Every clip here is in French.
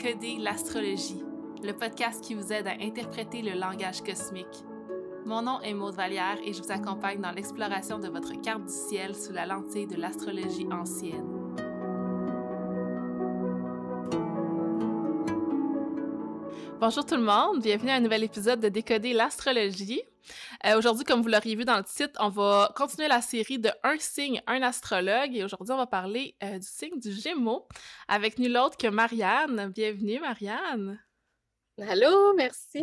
Décoder l'astrologie, le podcast qui vous aide à interpréter le langage cosmique. Mon nom est Maude Vallière et je vous accompagne dans l'exploration de votre carte du ciel sous la lentille de l'astrologie ancienne. Bonjour tout le monde, bienvenue à un nouvel épisode de Décoder l'astrologie. Aujourd'hui, comme vous l'auriez vu dans le titre, on va continuer la série de Un signe, un astrologue. Et aujourd'hui, on va parler du signe du Gémeaux avec nul autre que Marianne. Bienvenue, Marianne! Allô, merci!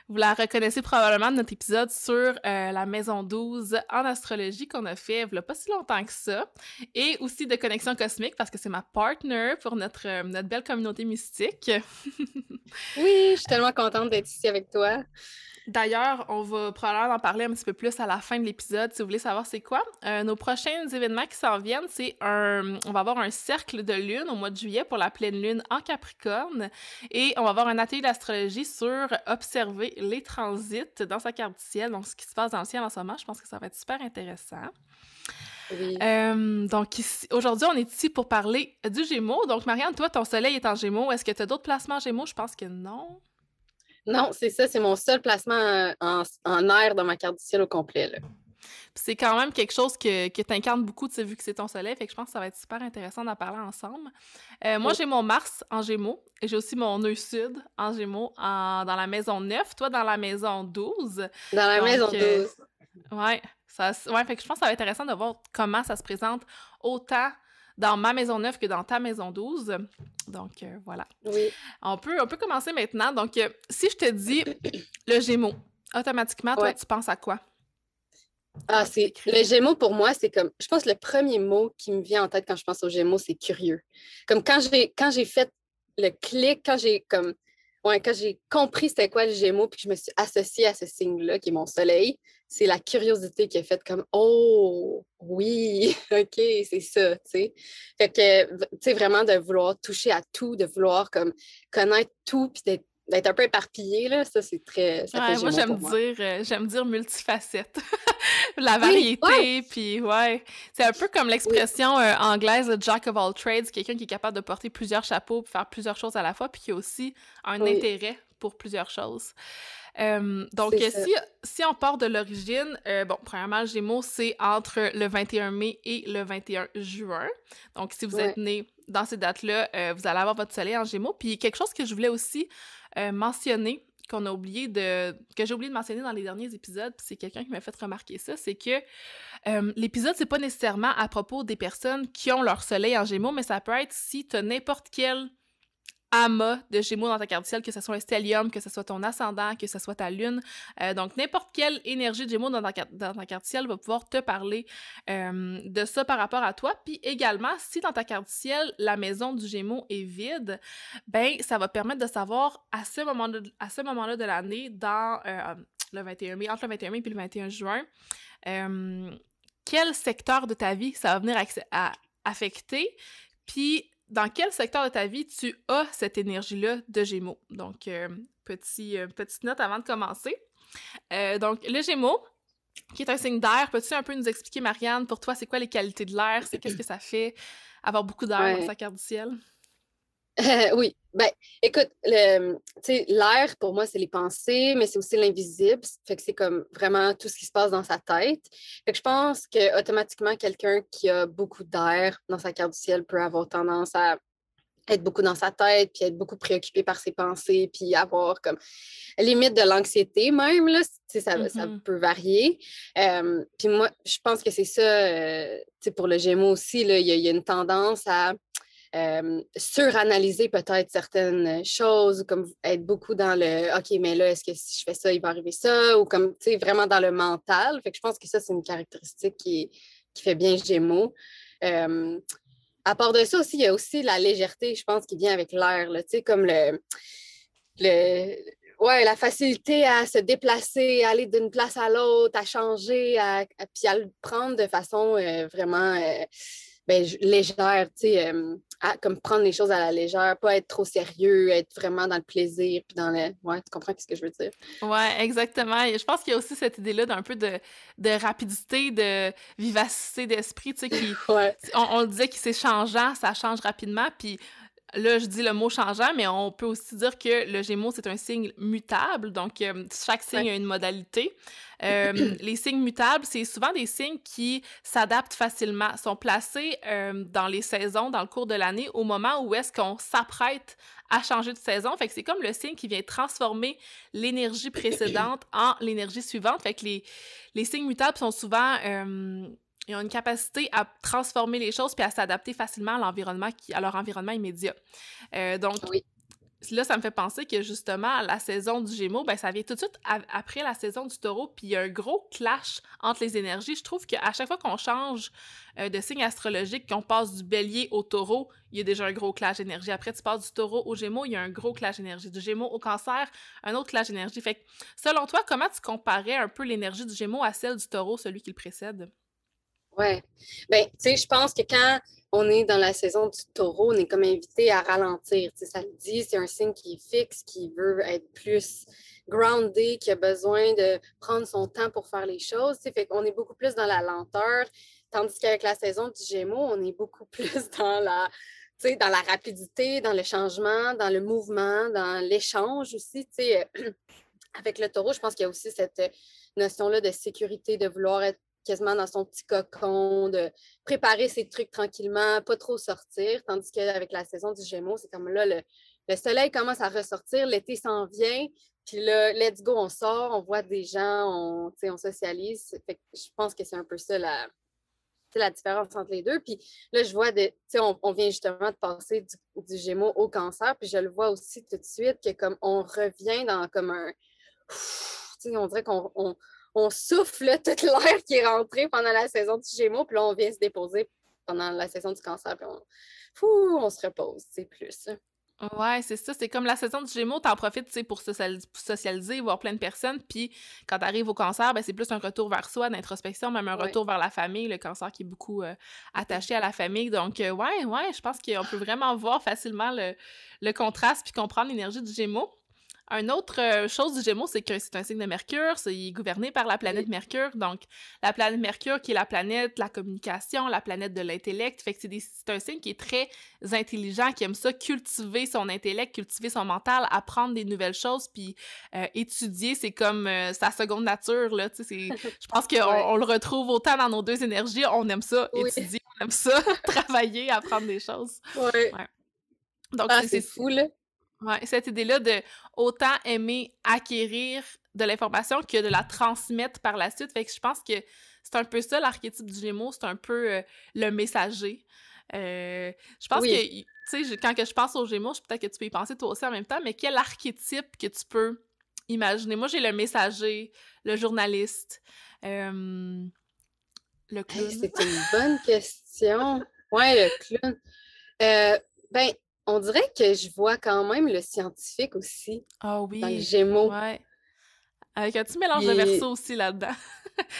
Vous la reconnaissez probablement de notre épisode sur la maison 12 en astrologie qu'on a fait il n'y a pas si longtemps que ça. Et aussi de Connexion cosmique parce que c'est ma partner pour notre belle communauté mystique. Oui, je suis tellement contente d'être ici avec toi. D'ailleurs, on va probablement en parler un petit peu plus à la fin de l'épisode, si vous voulez savoir c'est quoi. Nos prochains événements qui s'en viennent, on va avoir un cercle de lune au mois de juillet pour la pleine lune en Capricorne et on va avoir un atelier d'astrologie sur observer les transits dans sa carte du ciel, donc ce qui se passe dans le ciel en ce moment. Je pense que ça va être super intéressant. Oui. Donc aujourd'hui, on est ici pour parler du Gémeaux. Donc Marianne, toi, ton soleil est en Gémeaux. Est-ce que tu as d'autres placements en Gémeaux? Je pense que non. Non, c'est ça, c'est mon seul placement en air dans ma carte du ciel au complet, là. C'est quand même quelque chose que tu incarnes beaucoup, tu sais, vu que c'est ton soleil, fait que je pense que ça va être super intéressant d'en parler ensemble. Moi, j'ai mon Mars en Gémeaux, et j'ai aussi mon nœud sud en Gémeaux dans la maison 9, toi dans la maison 12. Dans la maison 12. Ouais, fait que je pense que ça va être intéressant de voir comment ça se présente autant dans ma maison 9 que dans ta maison 12. Donc, voilà. Oui. On peut commencer maintenant. Donc, si je te dis le Gémeaux, automatiquement, toi, tu penses à quoi? Ah, c'est le Gémeaux pour moi, c'est comme, je pense que le premier mot qui me vient en tête quand je pense aux Gémeaux, c'est curieux. Comme quand j'ai fait le clic, quand j'ai compris c'était quoi le Gémeaux, puis que je me suis associée à ce signe-là, qui est mon soleil, c'est la curiosité qui a fait comme, oh, oui, OK, c'est ça, tu sais. Fait que, tu sais, vraiment de vouloir toucher à tout, de vouloir comme connaître tout, puis d'être un peu éparpillé, là, ça, c'est très... Ça fait moi, Gémeaux j'aime dire multifacette. La variété, puis ouais. C'est un peu comme l'expression anglaise « Jack of all trades », quelqu'un qui est capable de porter plusieurs chapeaux, puis faire plusieurs choses à la fois, puis qui a aussi un intérêt pour plusieurs choses. Donc, si on part de l'origine, premièrement, Gémeaux, c'est entre le 21 mai et le 21 juin. Donc, si vous êtes né dans ces dates-là, vous allez avoir votre soleil en Gémeaux. Puis, quelque chose que je voulais aussi mentionner, que j'ai oublié de mentionner dans les derniers épisodes, puis c'est quelqu'un qui m'a fait remarquer ça, c'est que l'épisode, c'est pas nécessairement à propos des personnes qui ont leur soleil en Gémeaux, mais ça peut être si tu as n'importe quel amas de Gémeaux dans ta carte du ciel, que ce soit un stellium, que ce soit ton ascendant, que ce soit ta lune. Donc, n'importe quelle énergie de Gémeaux dans ta carte du ciel va pouvoir te parler de ça par rapport à toi. Puis également, si dans ta carte du ciel, la maison du Gémeaux est vide, ben ça va permettre de savoir à ce moment-là de l'année, dans le 21 mai, entre le 21 mai et le 21 juin, quel secteur de ta vie ça va venir affecter, puis dans quel secteur de ta vie tu as cette énergie-là de Gémeaux. Donc, petite note avant de commencer. Donc, le Gémeaux, qui est un signe d'air, peux-tu un peu nous expliquer, Marianne, pour toi, c'est quoi les qualités de l'air? Qu'est-ce que ça fait avoir beaucoup d'air dans sa carte du ciel? Oui, ben écoute, l'air pour moi c'est les pensées, mais c'est aussi l'invisible, fait que c'est comme vraiment tout ce qui se passe dans sa tête. Fait que je pense que automatiquement quelqu'un qui a beaucoup d'air dans sa carte du ciel peut avoir tendance à être beaucoup dans sa tête, puis être beaucoup préoccupé par ses pensées, puis avoir comme limite de l'anxiété même, là, ça peut varier. Puis moi, je pense que c'est ça, pour le Gémeaux aussi, il y a une tendance à suranalyser peut-être certaines choses, comme être beaucoup dans le « OK, mais là, est-ce que si je fais ça, il va arriver ça? » ou comme, tu sais, vraiment dans le mental. Fait que je pense que ça, c'est une caractéristique qui fait bien Gémeaux. À part de ça aussi, il y a aussi la légèreté, je pense, qui vient avec l'air, tu sais, comme la facilité à se déplacer, à aller d'une place à l'autre, à changer, puis à le prendre de façon vraiment légère, tu sais, comme prendre les choses à la légère, pas être trop sérieux, être vraiment dans le plaisir, puis dans le... Ouais, tu comprends ce que je veux dire? Ouais, exactement. Et je pense qu'il y a aussi cette idée-là d'un peu de rapidité, de vivacité d'esprit, tu sais, qui... On le disait que c'est changeant, ça change rapidement, puis là, je dis le mot changeant, mais on peut aussi dire que le Gémeaux, c'est un signe mutable, donc chaque signe Ouais. a une modalité. Les signes mutables, c'est souvent des signes qui s'adaptent facilement, sont placés dans les saisons, dans le cours de l'année, au moment où est-ce qu'on s'apprête à changer de saison. Fait que c'est comme le signe qui vient transformer l'énergie précédente en l'énergie suivante. Fait que les signes mutables sont souvent ils ont une capacité à transformer les choses puis à s'adapter facilement à l'environnement à leur environnement immédiat. Donc, Oui. là, ça me fait penser que justement, la saison du Gémeaux, ben, ça vient tout de suite après la saison du Taureau, puis il y a un gros clash entre les énergies. Je trouve qu'à chaque fois qu'on change de signe astrologique, qu'on passe du Bélier au Taureau, il y a déjà un gros clash d'énergie. Après, tu passes du Taureau au Gémeaux, il y a un gros clash d'énergie. Du Gémeaux au Cancer, un autre clash d'énergie. Fait que, selon toi, comment tu comparais un peu l'énergie du Gémeaux à celle du Taureau, celui qui le précède? Ouais. Ben, tu sais, je pense que quand on est dans la saison du taureau, on est comme invité à ralentir. Tu sais, ça le dit, c'est un signe qui est fixe, qui veut être plus groundé, qui a besoin de prendre son temps pour faire les choses. Tu sais, fait qu'on est beaucoup plus dans la lenteur, tandis qu'avec la saison du Gémeaux, on est beaucoup plus dans la, tu sais, dans la rapidité, dans le changement, dans le mouvement, dans l'échange aussi. Tu sais, avec le taureau, je pense qu'il y a aussi cette notion-là de sécurité, de vouloir être quasiment dans son petit cocon, de préparer ses trucs tranquillement, pas trop sortir. Tandis qu'avec la saison du Gémeaux, c'est comme là, le soleil commence à ressortir, l'été s'en vient, puis là, let's go, on sort, on voit des gens, on socialise. Fait que je pense que c'est un peu ça la différence entre les deux. Puis là, je vois, on vient justement de passer du Gémeaux au Cancer, puis je le vois aussi tout de suite que comme on revient dans comme un on dirait qu'on souffle là, toute l'air qui est rentré pendant la saison du Gémeaux, puis là, on vient se déposer pendant la saison du Cancer, puis on se repose, c'est plus. Ouais, c'est ça. C'est comme la saison du Gémeaux, t'en profites, tu sais, pour socialiser, voir plein de personnes. Puis quand t'arrives au Cancer, ben, c'est plus un retour vers soi, d'introspection, même un Ouais. retour vers la famille. Le Cancer qui est beaucoup attaché à la famille. Donc, ouais, je pense qu'on peut vraiment voir facilement le contraste puis comprendre l'énergie du Gémeaux. Une autre chose du Gémeaux, c'est que c'est un signe de Mercure, il est gouverné par la planète Oui. Mercure, donc la planète Mercure qui est la planète de la communication, la planète de l'intellect, fait que c'est un signe qui est très intelligent, qui aime ça, cultiver son intellect, cultiver son mental, apprendre des nouvelles choses, puis étudier, c'est comme sa seconde nature, là, tu sais, je pense qu'on Ouais. on le retrouve autant dans nos deux énergies, on aime ça, Oui. étudier, on aime ça, travailler, apprendre des choses. Ouais. Ouais. Donc, Ah, c'est fou, là. ouais, cette idée-là de autant aimer acquérir de l'information que de la transmettre par la suite. Fait que je pense que c'est un peu ça l'archétype du Gémeaux, c'est un peu le messager. Je pense que, Oui. tu sais, quand que je pense aux Gémeaux, peut-être que tu peux y penser toi aussi en même temps, mais quel archétype que tu peux imaginer? Moi, j'ai le messager, le journaliste, le Hey, clown. c'est une bonne question. Ouais, le clown. Ben, on dirait que je vois quand même le scientifique aussi Ah dans le oui, Gémeaux. ouais. Avec un petit mélange de Puis verso aussi là-dedans.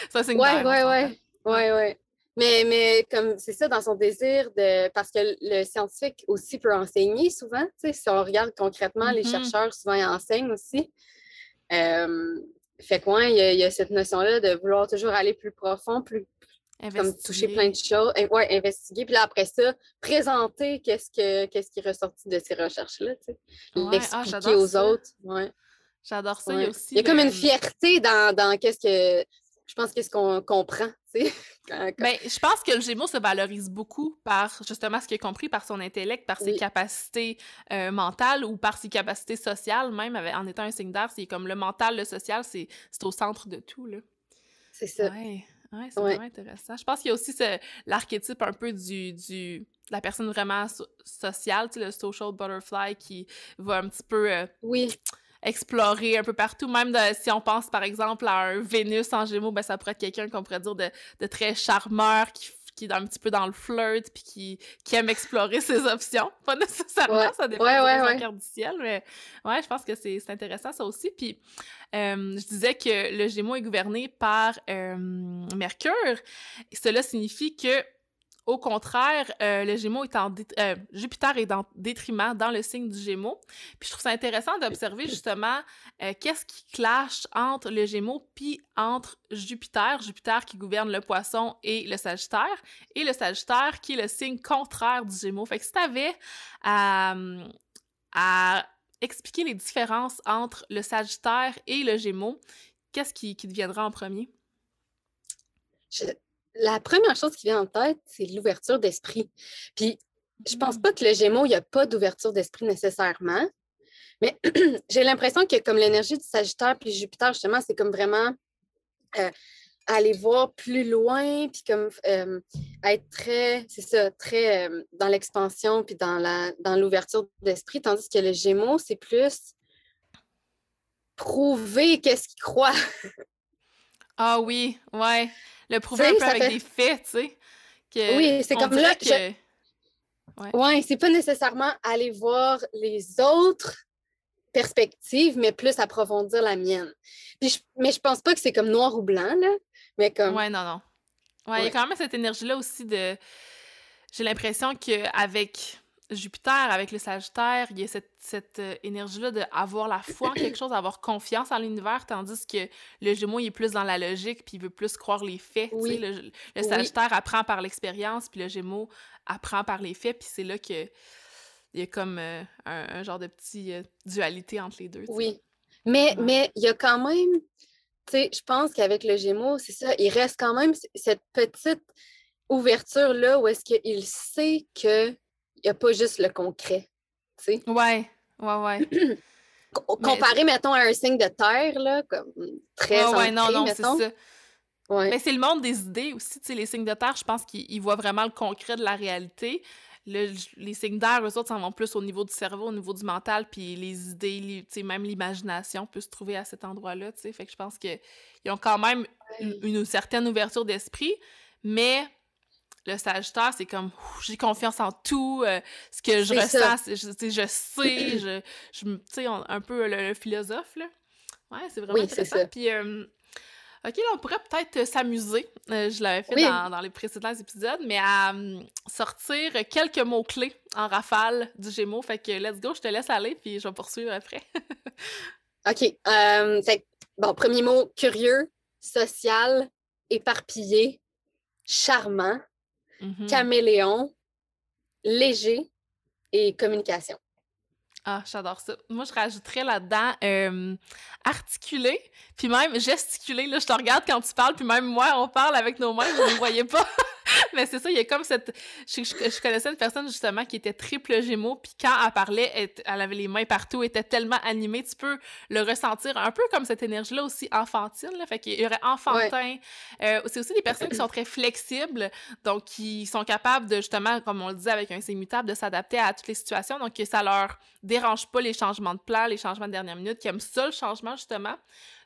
C'est un signe ouais, d'air, on ouais, s'entend. ouais. Ouais. Ouais, ouais. Mais comme c'est ça, dans son désir de. Parce que le scientifique aussi peut enseigner souvent. Tu sais, si on regarde concrètement, les Mhm. chercheurs souvent ils enseignent aussi. Euh, Fait que ouais, il y a cette notion-là de vouloir toujours aller plus profond, plus comme toucher plein de Investiguer. choses. Ouais, investiguer. Puis là, après ça, présenter qu'est-ce qui est ressorti de ces recherches-là, tu sais. Ouais, ah, L'expliquer j'adore aux ça. autres. Ouais. J'adore ça. Il y a Ouais. Il aussi y a comme une le. fierté dans qu'est-ce que. Je pense qu'est-ce qu'on comprend, tu sais. Ben, je pense que le Gémeaux se valorise beaucoup par justement ce qu'il a compris, par son intellect, par ses Oui, capacités mentales ou par ses capacités sociales, même en étant un signe d'air. C'est comme le mental, le social, c'est au centre de tout, là. c'est ça. Ouais, ouais, c'est Ouais. vraiment intéressant. Je pense qu'il y a aussi l'archétype un peu de la personne vraiment sociale, tu sais, le social butterfly qui va un petit peu Oui, explorer un peu partout. Même si on pense, par exemple, à un Vénus en Gémeaux, ben, ça pourrait être quelqu'un qu'on pourrait dire de très charmeur, qui est un petit peu dans le flirt, puis qui aime explorer ses options. Pas nécessairement, ouais. ça dépend Ouais, du ouais, rose en ouais. cœur du ciel, mais ouais, je pense que c'est intéressant, ça aussi. Puis je disais que le Gémeaux est gouverné par Mercure. Cela signifie que Au contraire, le Gémeaux est Jupiter est en détriment dans le signe du Gémeaux. Puis je trouve ça intéressant d'observer justement, qu'est-ce qui clash entre le Gémeaux puis entre Jupiter qui gouverne le Poisson et le Sagittaire qui est le signe contraire du Gémeaux. Fait que si tu avais à expliquer les différences entre le Sagittaire et le Gémeaux, qu'est-ce qui te viendra en premier? La première chose qui vient en tête, c'est l'ouverture d'esprit. Puis, je pense pas que le Gémeaux, il n'y a pas d'ouverture d'esprit nécessairement, mais j'ai l'impression que comme l'énergie du Sagittaire puis Jupiter, justement, c'est comme vraiment aller voir plus loin, puis comme être très, c'est ça, très dans l'expansion puis dans l'ouverture d'esprit, tandis que le Gémeaux, c'est plus prouver qu'est-ce qu'il croit. Ah oui, ouais. Le Tu prouver un sais, peu avec des faits, tu sais. Oui, c'est On comme là, dirait que... Ouais. ouais, c'est pas nécessairement aller voir les autres perspectives, mais plus approfondir la mienne. Mais je pense pas que c'est comme noir ou blanc, là, mais comme, Ouais, non, non. Ouais, il y a ouais, quand même cette énergie-là aussi de... J'ai l'impression qu'avec Jupiter, avec le Sagittaire, il y a cette énergie-là d'avoir la foi en quelque chose, d'avoir confiance en l'univers, tandis que le Gémeaux, il est plus dans la logique, puis il veut plus croire les faits. Tu sais, oui, le oui, Sagittaire apprend par l'expérience, puis le Gémeaux apprend par les faits, puis c'est là que il y a comme un genre de petit dualité entre les deux, tu sais. oui. Ouais. Mais il y a quand même, tu sais, je pense qu'avec le Gémeaux, c'est ça, il reste quand même cette petite ouverture-là où est-ce qu'il sait qu'il n'y a pas juste le concret, tu sais. Ouais, ouais, ouais. Mais, Comparé, mettons, à un signe de terre, là, comme ouais, très ouais, non, ancré, non, c'est mettons. ça. Ouais. Mais c'est le monde des idées aussi, tu sais, les signes de terre, je pense qu'ils voient vraiment le concret de la réalité. Les signes d'air, eux autres, s'en vont plus au niveau du cerveau, au niveau du mental, puis les idées, tu sais, même l'imagination peut se trouver à cet endroit-là, tu sais. Fait que je pense qu'ils ont quand même une certaine ouverture d'esprit, mais le Sagittaire, c'est comme, ouf, j'ai confiance en tout, ce que je C'est ça. ressens, tu sais, je sais, tu sais, un peu le philosophe, là. Ouais, c'est vraiment Oui, c'est intéressant. ça. Puis, OK, là, on pourrait peut-être s'amuser. Je l'avais fait Oui, dans les précédents épisodes, mais à sortir quelques mots-clés en rafale du Gémeaux. Fait que let's go, je te laisse aller, puis je vais poursuivre après. OK. Bon, premier mot, curieux, social, éparpillé, charmant, Mhm. caméléon, léger et communication. Ah, j'adore ça. Moi, je rajouterais là-dedans articuler, puis même gesticuler. Là, je te regarde quand tu parles, puis même moi, on parle avec nos mains, vous ne me voyez pas. Mais c'est ça, il y a comme cette... Je connaissais une personne, justement, qui était triple Gémeaux, puis quand elle parlait, elle avait les mains partout, elle était tellement animée, tu peux le ressentir un peu comme cette énergie-là aussi enfantine, là. Fait qu'il y aurait Ouais, enfantin. C'est aussi des personnes qui sont très flexibles, donc qui sont capables de, justement, comme on le disait avec un signe mutable, de s'adapter à toutes les situations, donc que ça leur dérange pas les changements de plan, les changements de dernière minute, qui aiment ça, le changement, justement.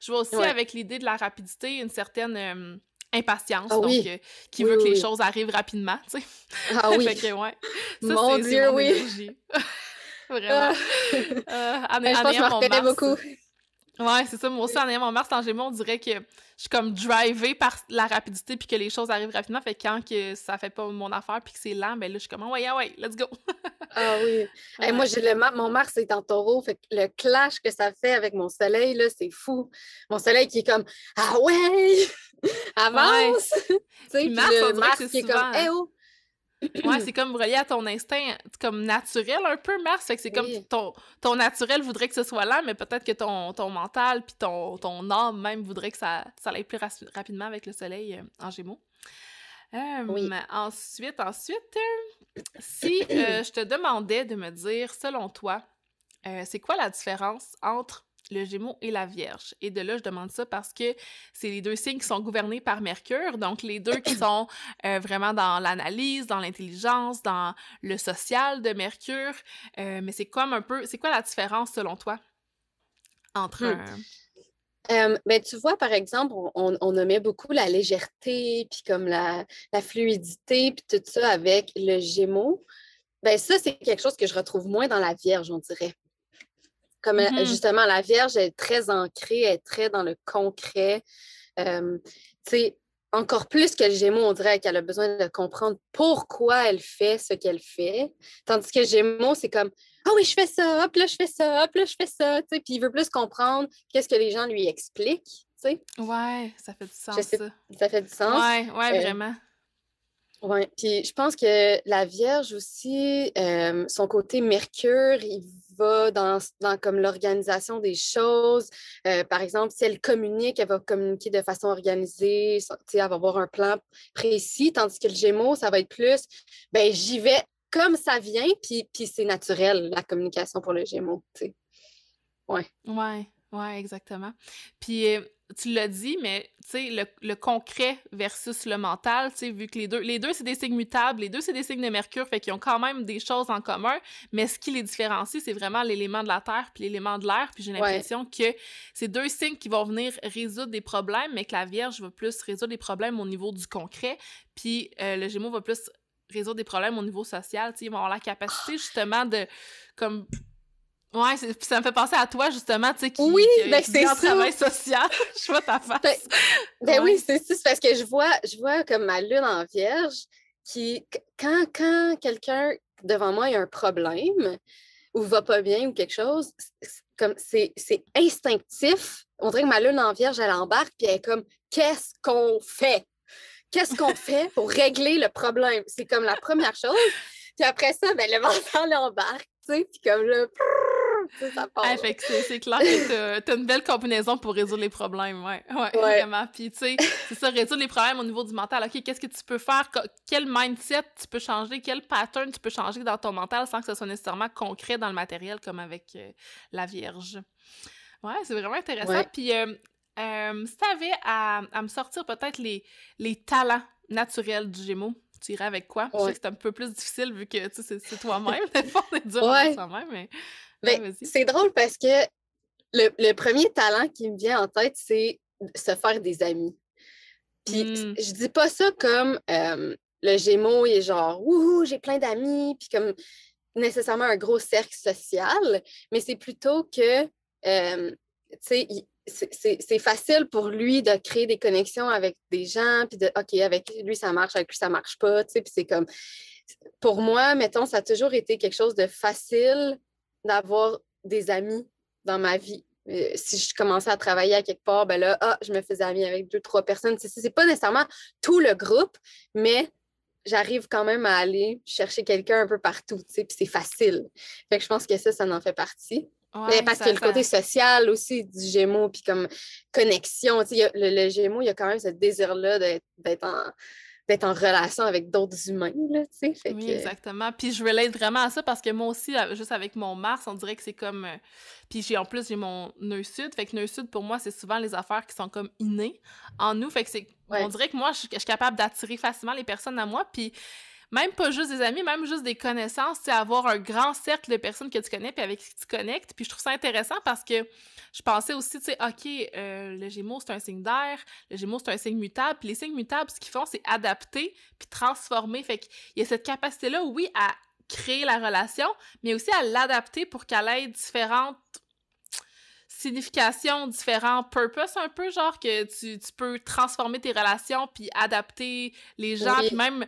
Je vois aussi ouais. avec l'idée de la rapidité, une certaine... impatience, Ah donc oui, qui oui, veut que oui, les oui. choses arrivent rapidement, tu sais. Ah oui, Fait que ouais, ça mon c'est Dieu, mon oui. énergie. Vraiment. Ah. En Je pense que je ayant me mon reconnais Mars, beaucoup. ouais, c'est ça, moi aussi en ayant mon Mars en Gémeaux, on dirait que je suis comme drivée par la rapidité puis que les choses arrivent rapidement, fait que quand que ça fait pas mon affaire puis que c'est lent, ben là je suis comme ouais, ouais, let's go. Ah oui. Hey, Ouais. moi, j'ai mon Mars est en taureau, fait que le clash que ça fait avec mon soleil, là, c'est fou. Mon soleil qui est comme ah ouais, Ouais. avance! Tu Puis sais, puis Mars, on le dirait que Mars c'est qui est comme souvent eh oh! ouais, c'est comme relié à ton instinct comme naturel un peu, Mars. Fait que c'est comme Oui, ton naturel voudrait que ce soit lent, mais peut-être que ton mental puis ton âme même voudrait que ça aille plus rapidement avec le soleil en Gémeaux. oui. Ensuite, si je te demandais de me dire, selon toi, c'est quoi la différence entre le Gémeaux et la Vierge? Et de là, je demande ça parce que c'est les deux signes qui sont gouvernés par Mercure, donc les deux qui sont vraiment dans l'analyse, dans l'intelligence, dans le social de Mercure. Mais c'est comme un peu, c'est quoi la différence selon toi entre Hmm. un... Ben, tu vois, par exemple, on nommait beaucoup la légèreté, puis comme la fluidité, puis tout ça avec le Gémeaux. Ben, ça, c'est quelque chose que je retrouve moins dans la Vierge, on dirait. Comme Mhm. justement, la Vierge est très ancrée, elle est très dans le concret. Tu sais, encore plus que le Gémeaux, on dirait qu'elle a besoin de comprendre pourquoi elle fait ce qu'elle fait. Tandis que le Gémeaux, c'est comme ah oui, je fais ça, hop là, je fais ça, hop là, je fais ça. Tu sais, puis il veut plus comprendre qu'est-ce que les gens lui expliquent. Tu sais. Ouais, ça fait du Je sens, sais, ça. ça fait du sens. Ouais, ouais, vraiment. Oui, puis je pense que la Vierge aussi, son côté Mercure, il va dans comme l'organisation des choses. Par exemple, si elle communique, elle va communiquer de façon organisée, tu sais, elle va avoir un plan précis, tandis que le Gémeaux, ça va être plus, ben j'y vais comme ça vient, puis c'est naturel, la communication pour le Gémeaux, tu sais. Ouais. Ouais, ouais, exactement. Puis tu l'as dit, mais tu sais, le concret versus le mental, tu sais, vu que les deux c'est des signes mutables, les deux c'est des signes de Mercure, fait qu'ils ont quand même des choses en commun, mais ce qui les différencie, c'est vraiment l'élément de la terre puis l'élément de l'air, puis j'ai Ouais. l'impression que c'est deux signes qui vont venir résoudre des problèmes, mais que la Vierge va plus résoudre des problèmes au niveau du concret, puis le Gémeaux va plus résoudre des problèmes au niveau social, tu sais, ils vont avoir la capacité justement de, comme, ouais, puis ça me fait penser à toi, justement, tu sais, Oui, qui ben étudie c'est en ça. travail social. Je vois ta Ben, face. ben Ouais. oui, c'est ça. C'est parce que je vois comme ma lune en Vierge qui, quand quelqu'un devant moi a un problème ou va pas bien ou quelque chose, comme c'est instinctif. On dirait que ma lune en Vierge, elle embarque puis elle est comme qu'est-ce qu'on fait? Qu'est-ce qu'on fait pour régler le problème? C'est comme la première chose. Puis après ça, ben, le mental embarque, tu sais, puis comme là, tu sais, ça part. Ah, fait que c'est clair que t'as une belle combinaison pour résoudre les problèmes, ouais, ouais, Ouais. vraiment. Puis, tu sais, c'est ça, résoudre les problèmes au niveau du mental. OK, qu'est-ce que tu peux faire? Quel mindset tu peux changer? Quel pattern tu peux changer dans ton mental sans que ce soit nécessairement concret dans le matériel, comme avec la Vierge? Ouais, c'est vraiment intéressant. Ouais. Puis, si t'avais à me sortir peut-être les talents naturels du Gémeaux, tu irais avec quoi? Je sais Ouais. que c'est un peu plus difficile vu que, tu sais, c'est toi-même. Des fois, on est dur envers Ouais. soi-même, mais... Ouais, Ben, vas-y. c'est drôle parce que le premier talent qui me vient en tête, c'est se faire des amis. Puis Hmm. je dis pas ça comme le Gémeaux, il est genre, wouhou, j'ai plein d'amis, puis comme nécessairement un gros cercle social, mais c'est plutôt que, tu sais, c'est facile pour lui de créer des connexions avec des gens, puis de, OK, avec lui, ça marche, avec lui, ça marche pas, tu sais, puis c'est comme, pour moi, mettons, ça a toujours été quelque chose de facile d'avoir des amis dans ma vie. Si je commençais à travailler à quelque part, ben là, je me faisais amie avec 2, 3 personnes. C'est pas nécessairement tout le groupe, mais j'arrive quand même à aller chercher quelqu'un un peu partout, tu sais, puis c'est facile. Fait que je pense que ça en fait partie. Mais Ouais, parce qu'il y a le côté social aussi du Gémeaux, puis comme connexion, tu sais, le Gémeaux, il y a quand même ce désir-là d'être en relation avec d'autres humains, là, tu sais, fait Oui, que... exactement. Puis je relate vraiment à ça parce que moi aussi, juste avec mon Mars, on dirait que c'est comme... Puis en plus, j'ai mon nœud sud. Fait que nœud sud, pour moi, c'est souvent les affaires qui sont comme innées en nous. Fait que c'est... On Ouais. dirait que moi, je suis capable d'attirer facilement les personnes à moi. Puis même pas juste des amis, même juste des connaissances, tu sais, avoir un grand cercle de personnes que tu connais puis avec qui tu connectes. Puis je trouve ça intéressant parce que je pensais aussi, tu sais, OK, le Gémeaux, c'est un signe d'air, le Gémeaux, c'est un signe mutable. Puis les signes mutables, ce qu'ils font, c'est adapter puis transformer. Fait qu'il y a cette capacité-là, oui, à créer la relation, mais aussi à l'adapter pour qu'elle ait différentes significations, différents purposes un peu, genre que tu peux transformer tes relations puis adapter les gens, Oui. puis même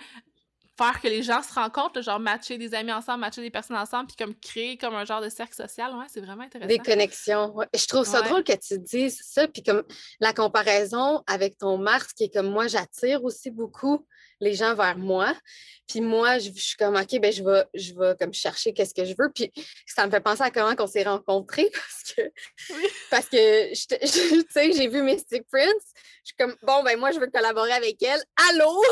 faire que les gens se rencontrent, là, genre matcher des amis ensemble, matcher des personnes ensemble, puis comme créer comme un genre de cercle social. Ouais, c'est vraiment Des intéressant. connexions. Ouais. Je trouve ça Ouais. drôle que tu dises ça, puis comme la comparaison avec ton Mars, qui est comme moi, j'attire aussi beaucoup les gens vers moi. Puis moi, je suis comme, OK, ben je vais comme chercher qu'est-ce que je veux. Puis ça me fait penser à comment on s'est rencontrés Oui. parce que tu sais, j'ai vu Mystic Prince. Je suis comme, bon, ben moi, je veux collaborer avec elle. Allô?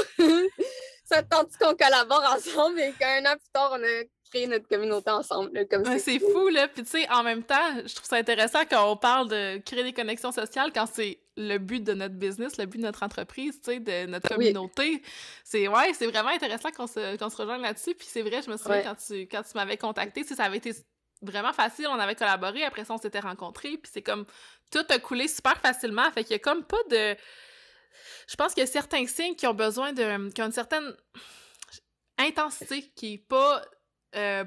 Ça te tente qu'on collabore ensemble et qu'un an plus tard, on a créé notre communauté ensemble. Là, comme Ouais, c'est fou, là. Puis, tu sais, en même temps, je trouve ça intéressant quand on parle de créer des connexions sociales, quand c'est le but de notre business, le but de notre entreprise, tu sais, de notre Oui. communauté. C'est vraiment intéressant qu'on se rejoigne là-dessus. Puis, c'est vrai, je me souviens Ouais. quand tu m'avais contacté, tu sais, ça avait été vraiment facile. On avait collaboré, après ça, on s'était rencontrés. Puis, c'est comme tout a coulé super facilement. Fait qu'il y a comme pas de. Je pense qu'il y a certains signes qui ont besoin qui ont une certaine intensité qui est pas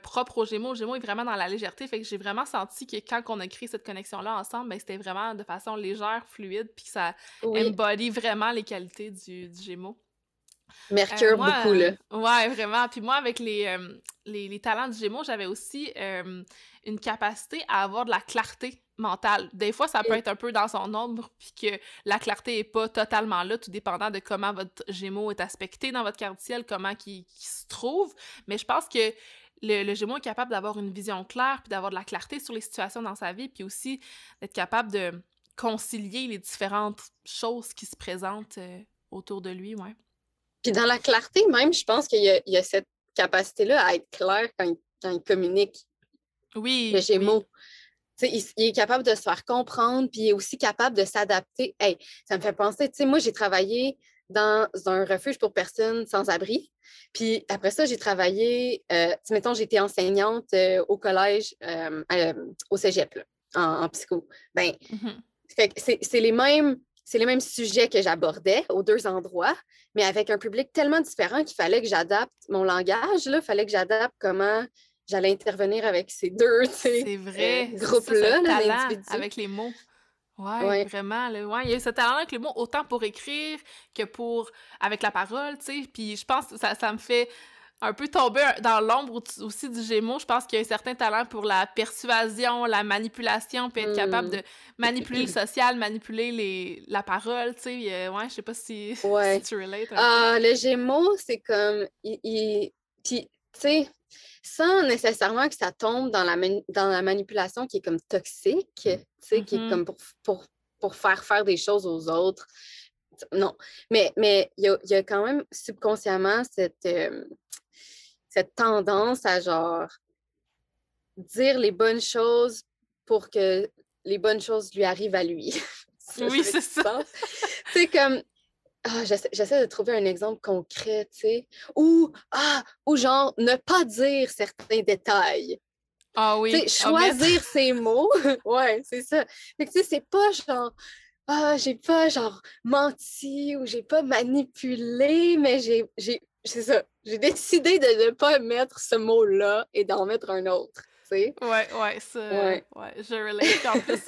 propre aux Gémeaux. Gémeaux est vraiment dans la légèreté, fait que j'ai vraiment senti que quand on a créé cette connexion-là ensemble, ben, c'était vraiment de façon légère, fluide, puis que ça Oui, embody vraiment les qualités du Gémeaux. Mercure beaucoup, Moi, là. ouais, vraiment. Puis moi, avec les talents du Gémeaux, j'avais aussi une capacité à avoir de la clarté mentale. Des fois, ça peut Mm. être un peu dans son ombre, puis que la clarté est pas totalement là, tout dépendant de comment votre Gémeaux est aspecté dans votre carte du ciel, comment qu'il se trouve. Mais je pense que le Gémeaux est capable d'avoir une vision claire, puis d'avoir de la clarté sur les situations dans sa vie, puis aussi d'être capable de concilier les différentes choses qui se présentent autour de lui, ouais. Puis dans la clarté, même, je pense il y a cette capacité-là à être clair quand il communique, le Oui, oui. Gémeaux. Tu sais, il est capable de se faire comprendre, puis il est aussi capable de s'adapter. Hey, ça me fait penser, tu sais, moi, j'ai travaillé dans un refuge pour personnes sans abri. Puis après ça, j'ai travaillé, mettons, j'étais enseignante au collège, au cégep, là, en psycho. Ben, Mhm. fait que c'est les mêmes sujets que j'abordais aux deux endroits, mais avec un public tellement différent qu'il fallait que j'adapte mon langage, il fallait que j'adapte comment j'allais intervenir avec ces deux, tu sais, C'est vrai, c'est ça, c'est un groupes-là là, talent d'individus. avec les mots. Ouais, Ouais. vraiment, là, ouais, il y a eu ce talent avec les mots, autant pour écrire que pour avec la parole, tu sais, puis je pense que ça me fait un peu tomber dans l'ombre aussi du Gémeaux. Je pense qu'il y a un certain talent pour la persuasion, la manipulation, puis être capable Hmm. de manipuler le social, manipuler la parole, tu sais, ouais, je sais pas si si Ouais. tu relates un peu. Ah, le Gémeaux, c'est comme. Puis, tu sais, sans nécessairement que ça tombe dans la manipulation qui est comme toxique, tu sais, qui est Mhm. comme pour faire des choses aux autres. Non. Mais il y a quand même subconsciemment cette tendance à genre dire les bonnes choses pour que les bonnes choses lui arrivent à lui. Ça Oui, fait c'est du ça. sens. Tu sais, comme j'essaie de trouver un exemple concret, tu sais. Ou genre, ne pas dire certains détails. Ah Tu sais, oui, omettre. choisir ses mots. Ouais, c'est ça. Fait que, tu sais, c'est pas genre, j'ai pas, genre, menti ou j'ai pas manipulé, mais c'est ça. J'ai décidé de ne pas mettre ce mot-là et d'en mettre un autre, tu sais. Ouais, ouais, ça, Ouais. ouais, je relate. Puis en plus,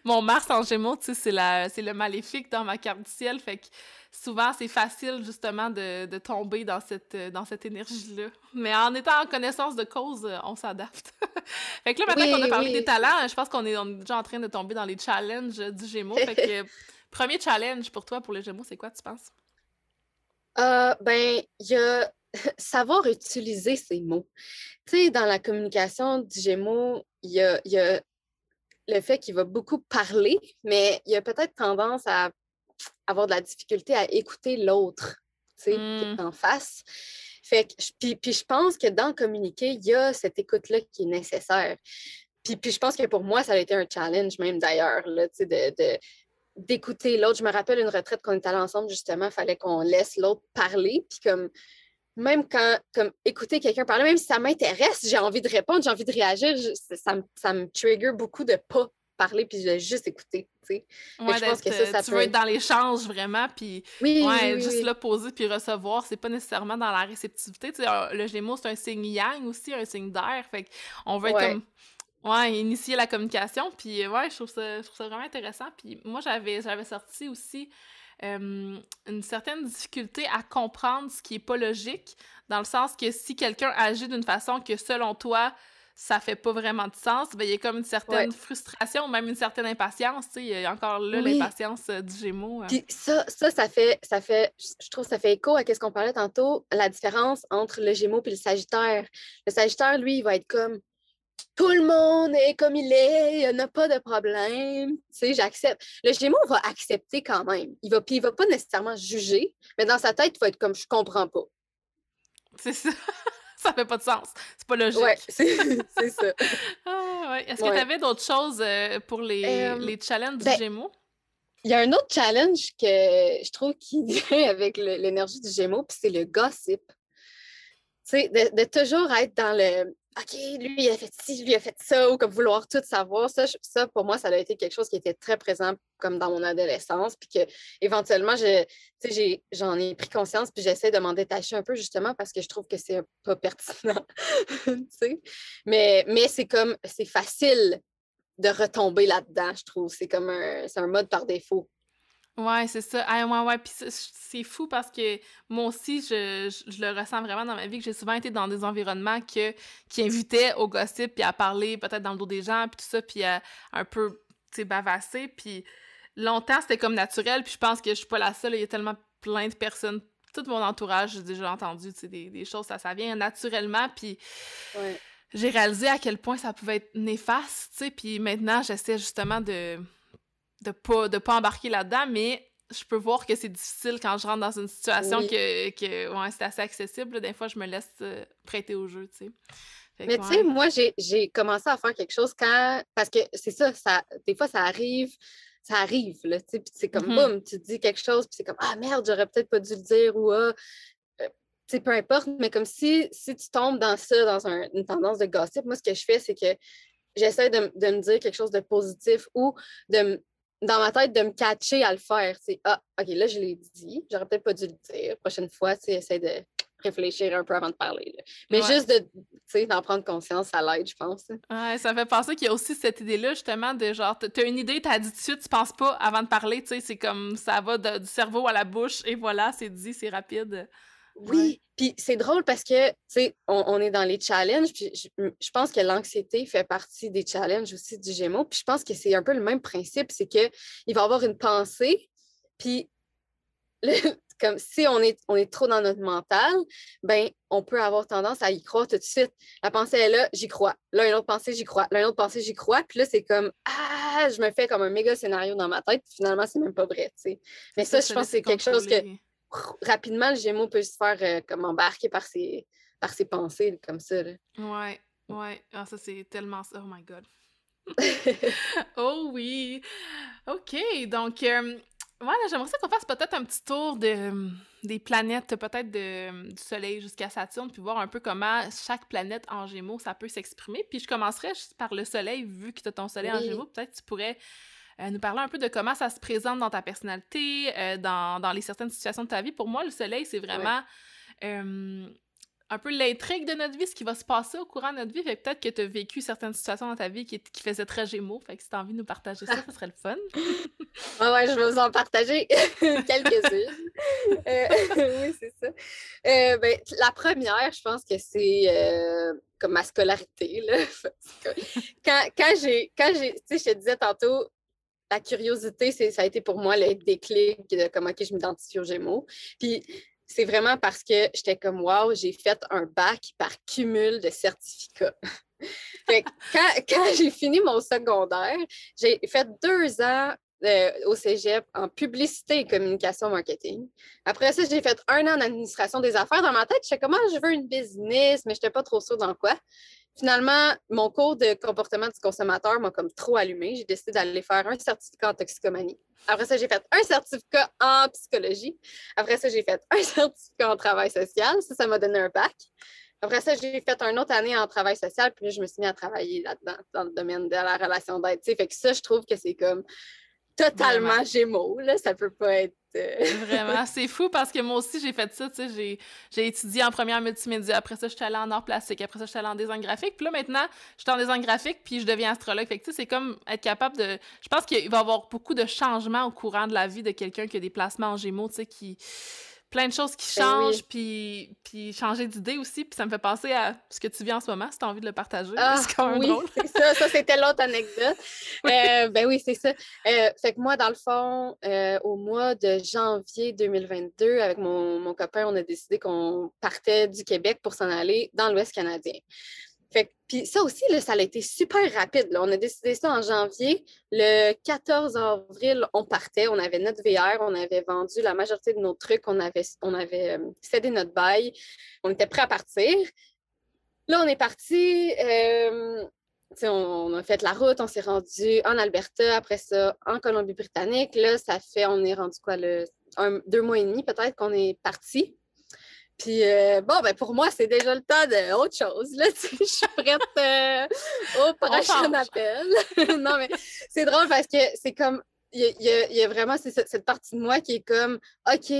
mon Mars en Gémeaux, tu sais, c'est le maléfique dans ma carte du ciel, fait que souvent, c'est facile, justement, de tomber dans cette énergie-là. Mais en étant en connaissance de cause, on s'adapte. Fait que là, maintenant qu'on a Oui, parlé des oui. talents, je pense on est déjà en train de tomber dans les challenges du Gémeaux. Fait que, premier challenge pour toi, pour les Gémeaux, c'est quoi, tu penses? Ben, il y a savoir utiliser ces mots. Tu sais, dans la communication du Gémeaux, il y a le fait qu'il va beaucoup parler, mais il a peut-être tendance à avoir de la difficulté à écouter l'autre, tu sais, qui Hmm, est en face. Fait que, puis je pense que dans communiquer, il y a cette écoute-là qui est nécessaire. Puis je pense que pour moi, ça a été un challenge même d'ailleurs, là, tu sais, d'écouter l'autre. Je me rappelle une retraite qu'on était allés ensemble, justement, il fallait qu'on laisse l'autre parler. Puis comme, même quand, comme écouter quelqu'un parler, même si ça m'intéresse, j'ai envie de répondre, j'ai envie de réagir, ça me trigger beaucoup de pas parler puis de juste écouter, tu sais. Fait que ouais, je pense que ça tu peut veux être être... dans l'échange vraiment, puis Oui, oui, ouais, oui, juste oui. là, poser puis recevoir, c'est pas nécessairement dans la réceptivité. Tu sais, le Gémeaux, c'est un signe yang aussi, un signe d'air, fait qu'on veut être Ouais. comme, ouais, initier la communication, puis ouais, je trouve ça vraiment intéressant. Puis moi, j'avais sorti aussi une certaine difficulté à comprendre ce qui est pas logique, dans le sens que si quelqu'un agit d'une façon que, selon toi, ça fait pas vraiment de sens, ben, il y a comme une Ouais. certaine frustration, même une certaine impatience, tu sais, il y a encore là Oui. l'impatience du Gémeaux. Puis je trouve que ça fait écho à ce qu'on parlait tantôt, la différence entre le Gémeaux et le Sagittaire. Le Sagittaire, lui, il va être comme tout le monde est comme il est, il n'y a pas de problème. Tu sais, j'accepte. Le Gémeaux va accepter quand même. Puis il va pas nécessairement juger, mais dans sa tête, il va être comme je comprends pas. C'est ça, ça fait pas de sens, c'est pas Ouais, logique. c'est ça. Ah ouais. Est-ce que tu Ouais. avais d'autres choses pour Euh, les challenges du ben, Gémeaux? il y a un autre challenge que je trouve qui vient avec l'énergie du Gémeaux, puis c'est le gossip. sais, de toujours être dans le OK, lui, il a fait ci, lui, il a fait ça, ou comme vouloir tout savoir. Ça, pour moi, ça a été quelque chose qui était très présent comme dans mon adolescence. Puis que éventuellement, j'en ai pris conscience, puis j'essaie de m'en détacher un peu, justement, parce que je trouve que c'est pas pertinent. Tu sais. Mais c'est facile de retomber là-dedans, je trouve. C'est un mode par défaut. Ouais, c'est ça. Ah, ouais, ouais, puis c'est fou parce que moi aussi, je le ressens vraiment dans ma vie, que j'ai souvent été dans des environnements qui invitaient au gossip, puis à parler peut-être dans le dos des gens, puis tout ça, puis à un peu, tu sais, bavasser, puis longtemps, c'était comme naturel, puis je pense que je suis pas la seule, il y a tellement plein de personnes, tout mon entourage, j'ai déjà entendu, tu sais, des choses, ça vient naturellement, puis Ouais. j'ai réalisé à quel point ça pouvait être néfaste, tu sais, puis maintenant, j'essaie justement de pas embarquer là-dedans, mais je peux voir que c'est difficile quand je rentre dans une situation Oui. que ouais, c'est assez accessible. Là. Des fois, je me laisse prêter au jeu, tu sais. Fait Mais que tu sais, ouais. moi, j'ai commencé à faire quelque chose quand. Parce que c'est ça, des fois, ça arrive, là, tu sais, puis c'est comme Mhm. boum, tu dis quelque chose, puis c'est comme ah merde, j'aurais peut-être pas dû le dire, ou tu sais, peu importe, mais comme si tu tombes dans ça, dans une tendance de gossip, moi, ce que je fais, c'est que j'essaie de me dire quelque chose de positif ou dans ma tête, de me catcher à le faire. C'est ah, OK, là, je l'ai dit, j'aurais peut-être pas dû le dire. Prochaine fois, tu sais, essaie de réfléchir un peu avant de parler. Là. Mais Ouais. juste d'en prendre conscience, ça l'aide, je pense. Ouais, ça me fait penser qu'il y a aussi cette idée-là, justement, de genre, t'as une idée, t'as dit tout de suite, tu penses pas avant de parler, tu sais, c'est comme ça va du cerveau à la bouche, et voilà, c'est dit, c'est rapide. Ouais. Oui, puis c'est drôle parce que, tu sais, on est dans les challenges, puis je pense que l'anxiété fait partie des challenges aussi du Gémeaux, puis je pense que c'est un peu le même principe, c'est qu'il va y avoir une pensée, puis comme si on est trop dans notre mental, ben on peut avoir tendance à y croire tout de suite. La pensée est là, j'y crois. Là, une autre pensée, j'y crois. Là, une autre pensée, j'y crois. Puis là, c'est comme ah, je me fais comme un méga scénario dans ma tête. Puis finalement, c'est même pas vrai, tu sais. C'est Mais ça, ça, se je pense que laisser c'est quelque chose que contrôler. rapidement, le Gémeaux peut se faire comme embarquer par ses pensées comme ça. Là. Ouais, ouais. Ah, ça, c'est tellement ça. Oh my God. Oh oui! OK, donc, voilà, j'aimerais ça qu'on fasse peut-être un petit tour des planètes, peut-être du Soleil jusqu'à Saturne, puis voir un peu comment chaque planète en Gémeaux, ça peut s'exprimer. Puis je commencerais juste par le Soleil, vu que tu as ton Soleil en Oui, Gémeaux, peut-être tu pourrais nous parler un peu de comment ça se présente dans ta personnalité, dans les certaines situations de ta vie. Pour moi, le Soleil, c'est ouais. vraiment un peu l'intrigue de notre vie, ce qui va se passer au courant de notre vie. Fait que peut-être que tu as vécu certaines situations dans ta vie qui faisaient très Gémeaux. Fait que si tu as envie de nous partager ça, ça serait le fun. Ouais, ouais, je vais vous en partager quelques-unes. Oui, c'est ça. Ben, la première, je pense que c'est comme ma scolarité. Là. Parce que tu sais, je te disais tantôt, la curiosité, ça a été pour moi le déclic de comment que je m'identifie aux Gémeaux. Puis c'est vraiment parce que j'étais comme, wow, j'ai fait un bac par cumul de certificats. Fait que quand j'ai fini mon secondaire, j'ai fait 2 ans au cégep en publicité et communication marketing. Après ça, j'ai fait 1 an en administration des affaires. Dans ma tête, je sais comment je veux une business, mais je n'étais pas trop sûre dans quoi. Finalement, mon cours de comportement du consommateur m'a comme trop allumé. J'ai décidé d'aller faire un certificat en toxicomanie. Après ça, j'ai fait un certificat en psychologie. Après ça, j'ai fait un certificat en travail social. Ça m'a donné un bac. Après ça, j'ai fait une autre année en travail social, puis là, je me suis mis à travailler là-dedans, dans le domaine de la relation d'aide. Fait que ça, je trouve que c'est comme Vraiment. totalement Gémeaux. Là. Ça peut pas être. Vraiment. C'est fou parce que moi aussi, j'ai fait ça. Tu sais, j'ai étudié en première multimédia. Après ça, je suis allée en art plastique. Après ça, je suis allée en design graphique. Puis là, maintenant, je suis en design graphique, puis je deviens astrologue. Fait que, tu sais, c'est comme être capable de. Je pense qu'il va y avoir beaucoup de changements au courant de la vie de quelqu'un qui a des placements en Gémeaux, tu sais, qui plein de choses qui Ben changent, oui. puis changer d'idée aussi, puis ça me fait penser à ce que tu vis en ce moment, si tu as envie de le partager. Ah C'est quand même oui, drôle. c'est ça. Ça, c'était l'autre anecdote. Ben oui, c'est ça. Fait que moi, dans le fond, au mois de janvier 2022, avec mon copain, on a décidé qu'on partait du Québec pour s'en aller dans l'Ouest canadien. Puis ça aussi, là, ça a été super rapide. Là. On a décidé ça en janvier. Le 14 avril, on partait. On avait notre VR. On avait vendu la majorité de nos trucs. On avait cédé notre bail. On était prêts à partir. Là, on est parti. On a fait la route. On s'est rendu en Alberta. Après ça, en Colombie-Britannique. Là, on est rendu quoi, 2 mois et demi peut-être qu'on est parti. Puis, bon, ben pour moi, c'est déjà le temps d'autre chose. Là, tu sais, je suis prête au prochain appel. Non, mais c'est drôle parce que c'est comme, il y a vraiment cette partie de moi qui est comme, OK,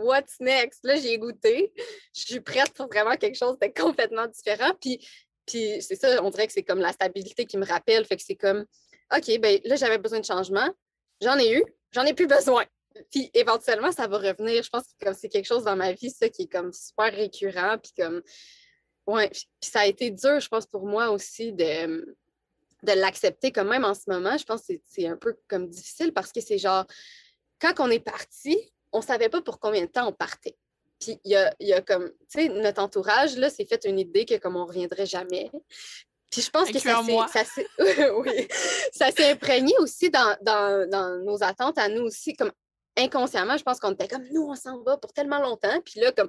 what's next? Là, j'ai goûté. Je suis prête pour vraiment quelque chose de complètement différent. Puis c'est ça, on dirait que c'est comme la stabilité qui me rappelle. Fait que c'est comme, OK, ben là, j'avais besoin de changement. J'en ai eu. J'en ai plus besoin. Puis éventuellement, ça va revenir. Je pense que comme c'est quelque chose dans ma vie, ça, qui est comme super récurrent. Puis comme, ouais, puis ça a été dur, je pense, pour moi aussi de l'accepter. Comme même en ce moment, je pense que c'est un peu comme difficile parce que c'est genre, quand on est parti, on savait pas pour combien de temps on partait. Puis il y a comme, tu sais, notre entourage, là, s'est fait une idée que comme on reviendrait jamais. Puis je pense que oui, ça s'est imprégné aussi dans nos attentes à nous aussi, comme inconsciemment, je pense qu'on était comme, nous, on s'en va pour tellement longtemps. Puis là, comme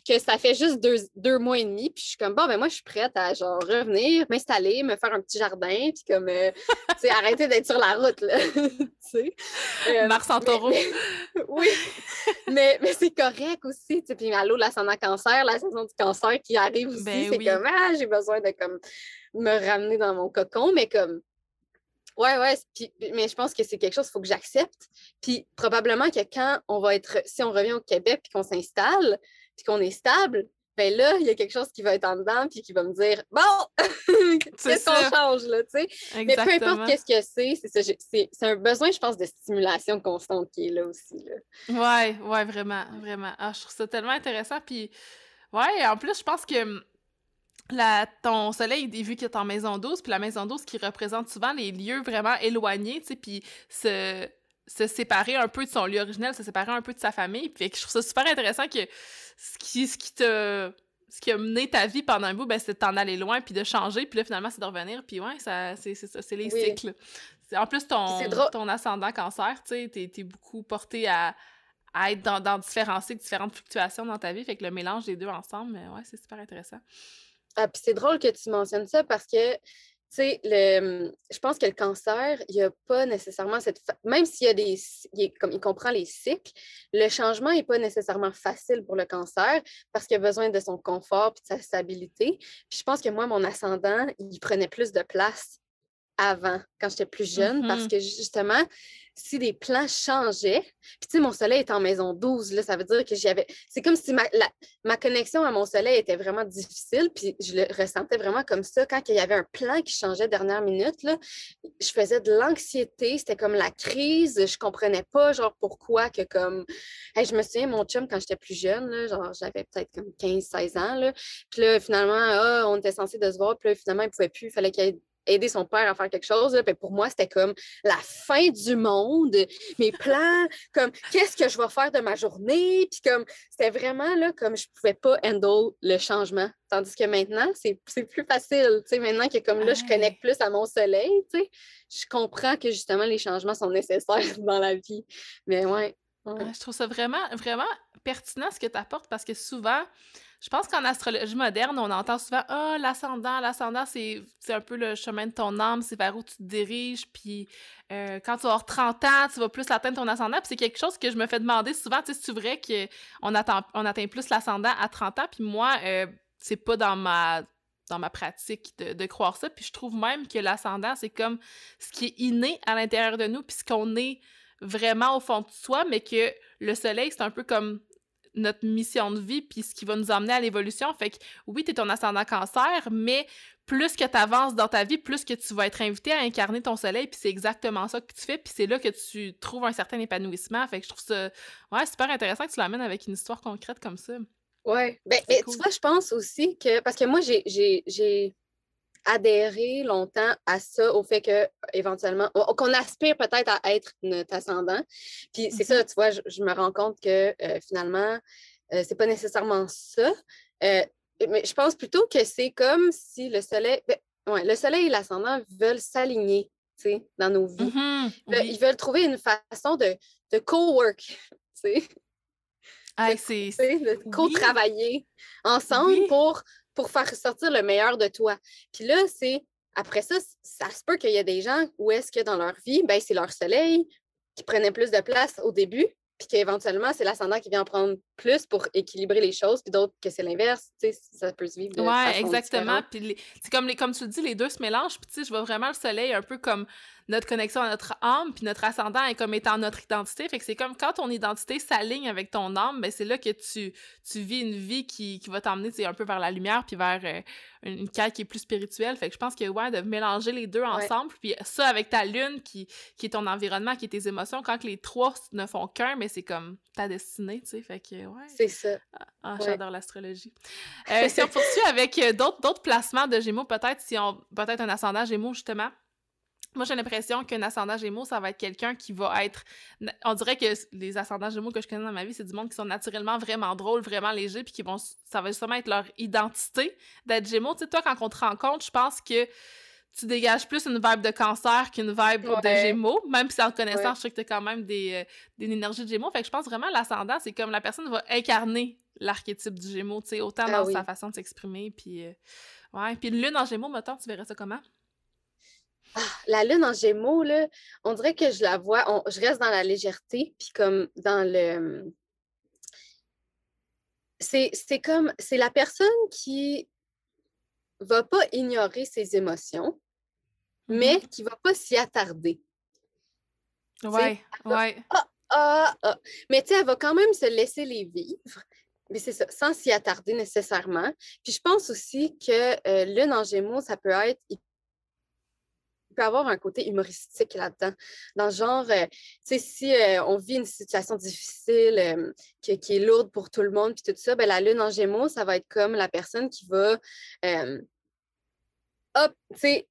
que ça fait juste deux mois et demi. Puis je suis comme, bon, ben moi, je suis prête à genre revenir, m'installer, me faire un petit jardin. Puis comme, tu sais, arrêter d'être sur la route, là. Tu sais. Mars en taureau. Oui, mais c'est correct aussi. Tu sais, puis allô, l'ascendant cancer, la saison du cancer qui arrive aussi, Ben c'est oui. comme, j'ai besoin de comme me ramener dans mon cocon, mais comme, ouais, mais je pense que c'est quelque chose qu'il faut que j'accepte. Puis probablement que quand on va être, si on revient au Québec puis qu'on s'installe, puis qu'on est stable, ben là, il y a quelque chose qui va être en dedans puis qui va me dire, bon, qu'est-ce qu'on change, là, tu sais? Mais peu importe qu'est-ce que c'est un besoin, je pense, de stimulation constante qui est là aussi, là. Ouais, vraiment, vraiment. Ah, je trouve ça tellement intéressant, puis ouais, en plus, je pense que ton soleil, vu qu'il est en maison 12, puis la maison 12 qui représente souvent les lieux vraiment éloignés, tu sais, puis se séparer un peu de son lieu originel, se séparer un peu de sa famille. Puis je trouve ça super intéressant que ce qui a mené ta vie pendant un bout, ben, c'est de t'en aller loin, puis de changer, puis là, finalement, c'est de revenir. Puis ouais, c'est ça, c'est les cycles. En plus, ton ascendant cancer, tu sais, t'es beaucoup porté à être dans différents cycles, différentes fluctuations dans ta vie. Fait que le mélange des deux ensemble, ouais, c'est super intéressant. Ah, puis c'est drôle que tu mentionnes ça parce que, tu sais, je pense que le cancer, il n'y a pas nécessairement même s'il y a comme il comprend les cycles, le changement n'est pas nécessairement facile pour le cancer parce qu'il a besoin de son confort et de sa stabilité. Puis je pense que moi, mon ascendant, il prenait plus de place avant, quand j'étais plus jeune, parce que justement, si les plans changeaient, puis tu sais, mon soleil est en maison 12, là, ça veut dire que c'est comme si ma connexion à mon soleil était vraiment difficile, puis je le ressentais vraiment comme ça. Quand il y avait un plan qui changeait dernière minute, là, je faisais de l'anxiété, c'était comme la crise, je comprenais pas, genre, pourquoi que comme... Hey, je me souviens, mon chum, quand j'étais plus jeune, là, genre, j'avais peut-être comme 15-16 ans, là, puis là, finalement, on était censé de se voir, puis là, finalement, il pouvait plus, il fallait qu'il ait aider son père à faire quelque chose. Là. Pour moi, c'était comme la fin du monde. Mes plans, comme qu'est-ce que je vais faire de ma journée. Puis comme c'était vraiment là, comme je pouvais pas handle le changement. Tandis que maintenant, c'est plus facile. Tu sais, maintenant que comme là, je connecte plus à mon soleil, tu sais, je comprends que justement les changements sont nécessaires dans la vie. Mais ouais. Je trouve ça vraiment, vraiment pertinent ce que tu apportes parce que souvent, je pense qu'en astrologie moderne, on entend souvent « Ah, l'ascendant, c'est un peu le chemin de ton âme, c'est vers où tu te diriges, puis quand tu vas avoir 30 ans, tu vas plus atteindre ton ascendant. » Puis c'est quelque chose que je me fais demander souvent, tu sais, c'est vrai qu'on atteint plus l'ascendant à 30 ans, puis moi, c'est pas dans ma pratique de croire ça, puis je trouve même que l'ascendant, c'est comme ce qui est inné à l'intérieur de nous, puis ce qu'on est vraiment au fond de soi, mais que le soleil, c'est un peu comme notre mission de vie puis ce qui va nous emmener à l'évolution. Fait que oui, t'es ton ascendant cancer, mais plus que tu avances dans ta vie, plus que tu vas être invité à incarner ton soleil, puis c'est exactement ça que tu fais, puis c'est là que tu trouves un certain épanouissement. Fait que je trouve ça super intéressant que tu l'amènes avec une histoire concrète comme ça. Oui. Ben, cool. Tu vois, je pense aussi que... Parce que moi, j'ai adhéré longtemps à ça, au fait que éventuellement qu'on aspire peut-être à être notre ascendant. Puis c'est ça, tu vois, je me rends compte que finalement, c'est pas nécessairement ça. Mais je pense plutôt que c'est comme si le soleil... le soleil et l'ascendant veulent s'aligner, tu sais, dans nos vies. Ils veulent trouver une façon de co-work, tu sais. De co-travailler ensemble pour faire sortir le meilleur de toi. Puis là, après ça, ça se peut qu'il y a des gens où est-ce que dans leur vie, ben, c'est leur soleil qui prenait plus de place au début, puis qu'éventuellement, c'est l'ascendant qui vient en prendre plus pour équilibrer les choses, puis d'autres que c'est l'inverse, tu sais, ça peut se vivre de Ouais, façon exactement. différente. Puis c'est comme comme tu le dis, les deux se mélangent. Puis tu sais, je vois vraiment le soleil un peu comme notre connexion à notre âme, puis notre ascendant est comme étant notre identité. Fait que c'est comme quand ton identité s'aligne avec ton âme, ben c'est là que tu vis une vie qui va t'emmener, tu sais, un peu vers la lumière, puis vers une quête qui est plus spirituelle. Fait que je pense que, ouais, de mélanger les deux Ouais, ensemble, puis ça avec ta lune, qui est ton environnement, qui est tes émotions, quand que les trois ne font qu'un, mais c'est comme ta destinée, tu sais. Fait que, ouais. c'est ça. Ah, Ouais. j'adore l'astrologie. Si on poursuit avec d'autres placements de Gémeaux, peut-être un ascendant Gémeaux, justement. Moi, j'ai l'impression qu'un ascendant Gémeaux, ça va être quelqu'un qui va être... On dirait que les ascendants Gémeaux que je connais dans ma vie, c'est du monde qui sont naturellement vraiment drôles, vraiment légers, puis ça va justement être leur identité d'être Gémeaux. Tu sais, toi, quand on te rencontre, je pense que tu dégages plus une vibe de Cancer qu'une vibe de Ouais, Gémeaux, même si en connaissant, ouais. je sais que tu as quand même des énergies de Gémeaux. Fait que je pense vraiment l'ascendant, c'est comme la personne va incarner l'archétype du Gémeaux, tu sais, autant Ah dans sa oui. façon de s'exprimer, puis ouais. Puis une lune en Gémeaux, mettons, tu verrais ça comment? Ah, la lune en Gémeaux, là, on dirait que je la vois, je reste dans la légèreté, puis comme dans le... C'est comme, c'est la personne qui va pas ignorer ses émotions, Mhm. mais qui va pas s'y attarder. Tu sais, Ouais, ouais. ah, ah, ah. Mais tu sais, elle va quand même se laisser les vivre. Mais c'est ça, sans s'y attarder nécessairement. Puis je pense aussi que lune en Gémeaux, ça peut être, il peut avoir un côté humoristique là-dedans. Dans le genre, tu sais, si on vit une situation difficile qui est lourde pour tout le monde, puis tout ça, ben, la lune en Gémeaux, ça va être comme la personne qui va, euh, hop, tu sais,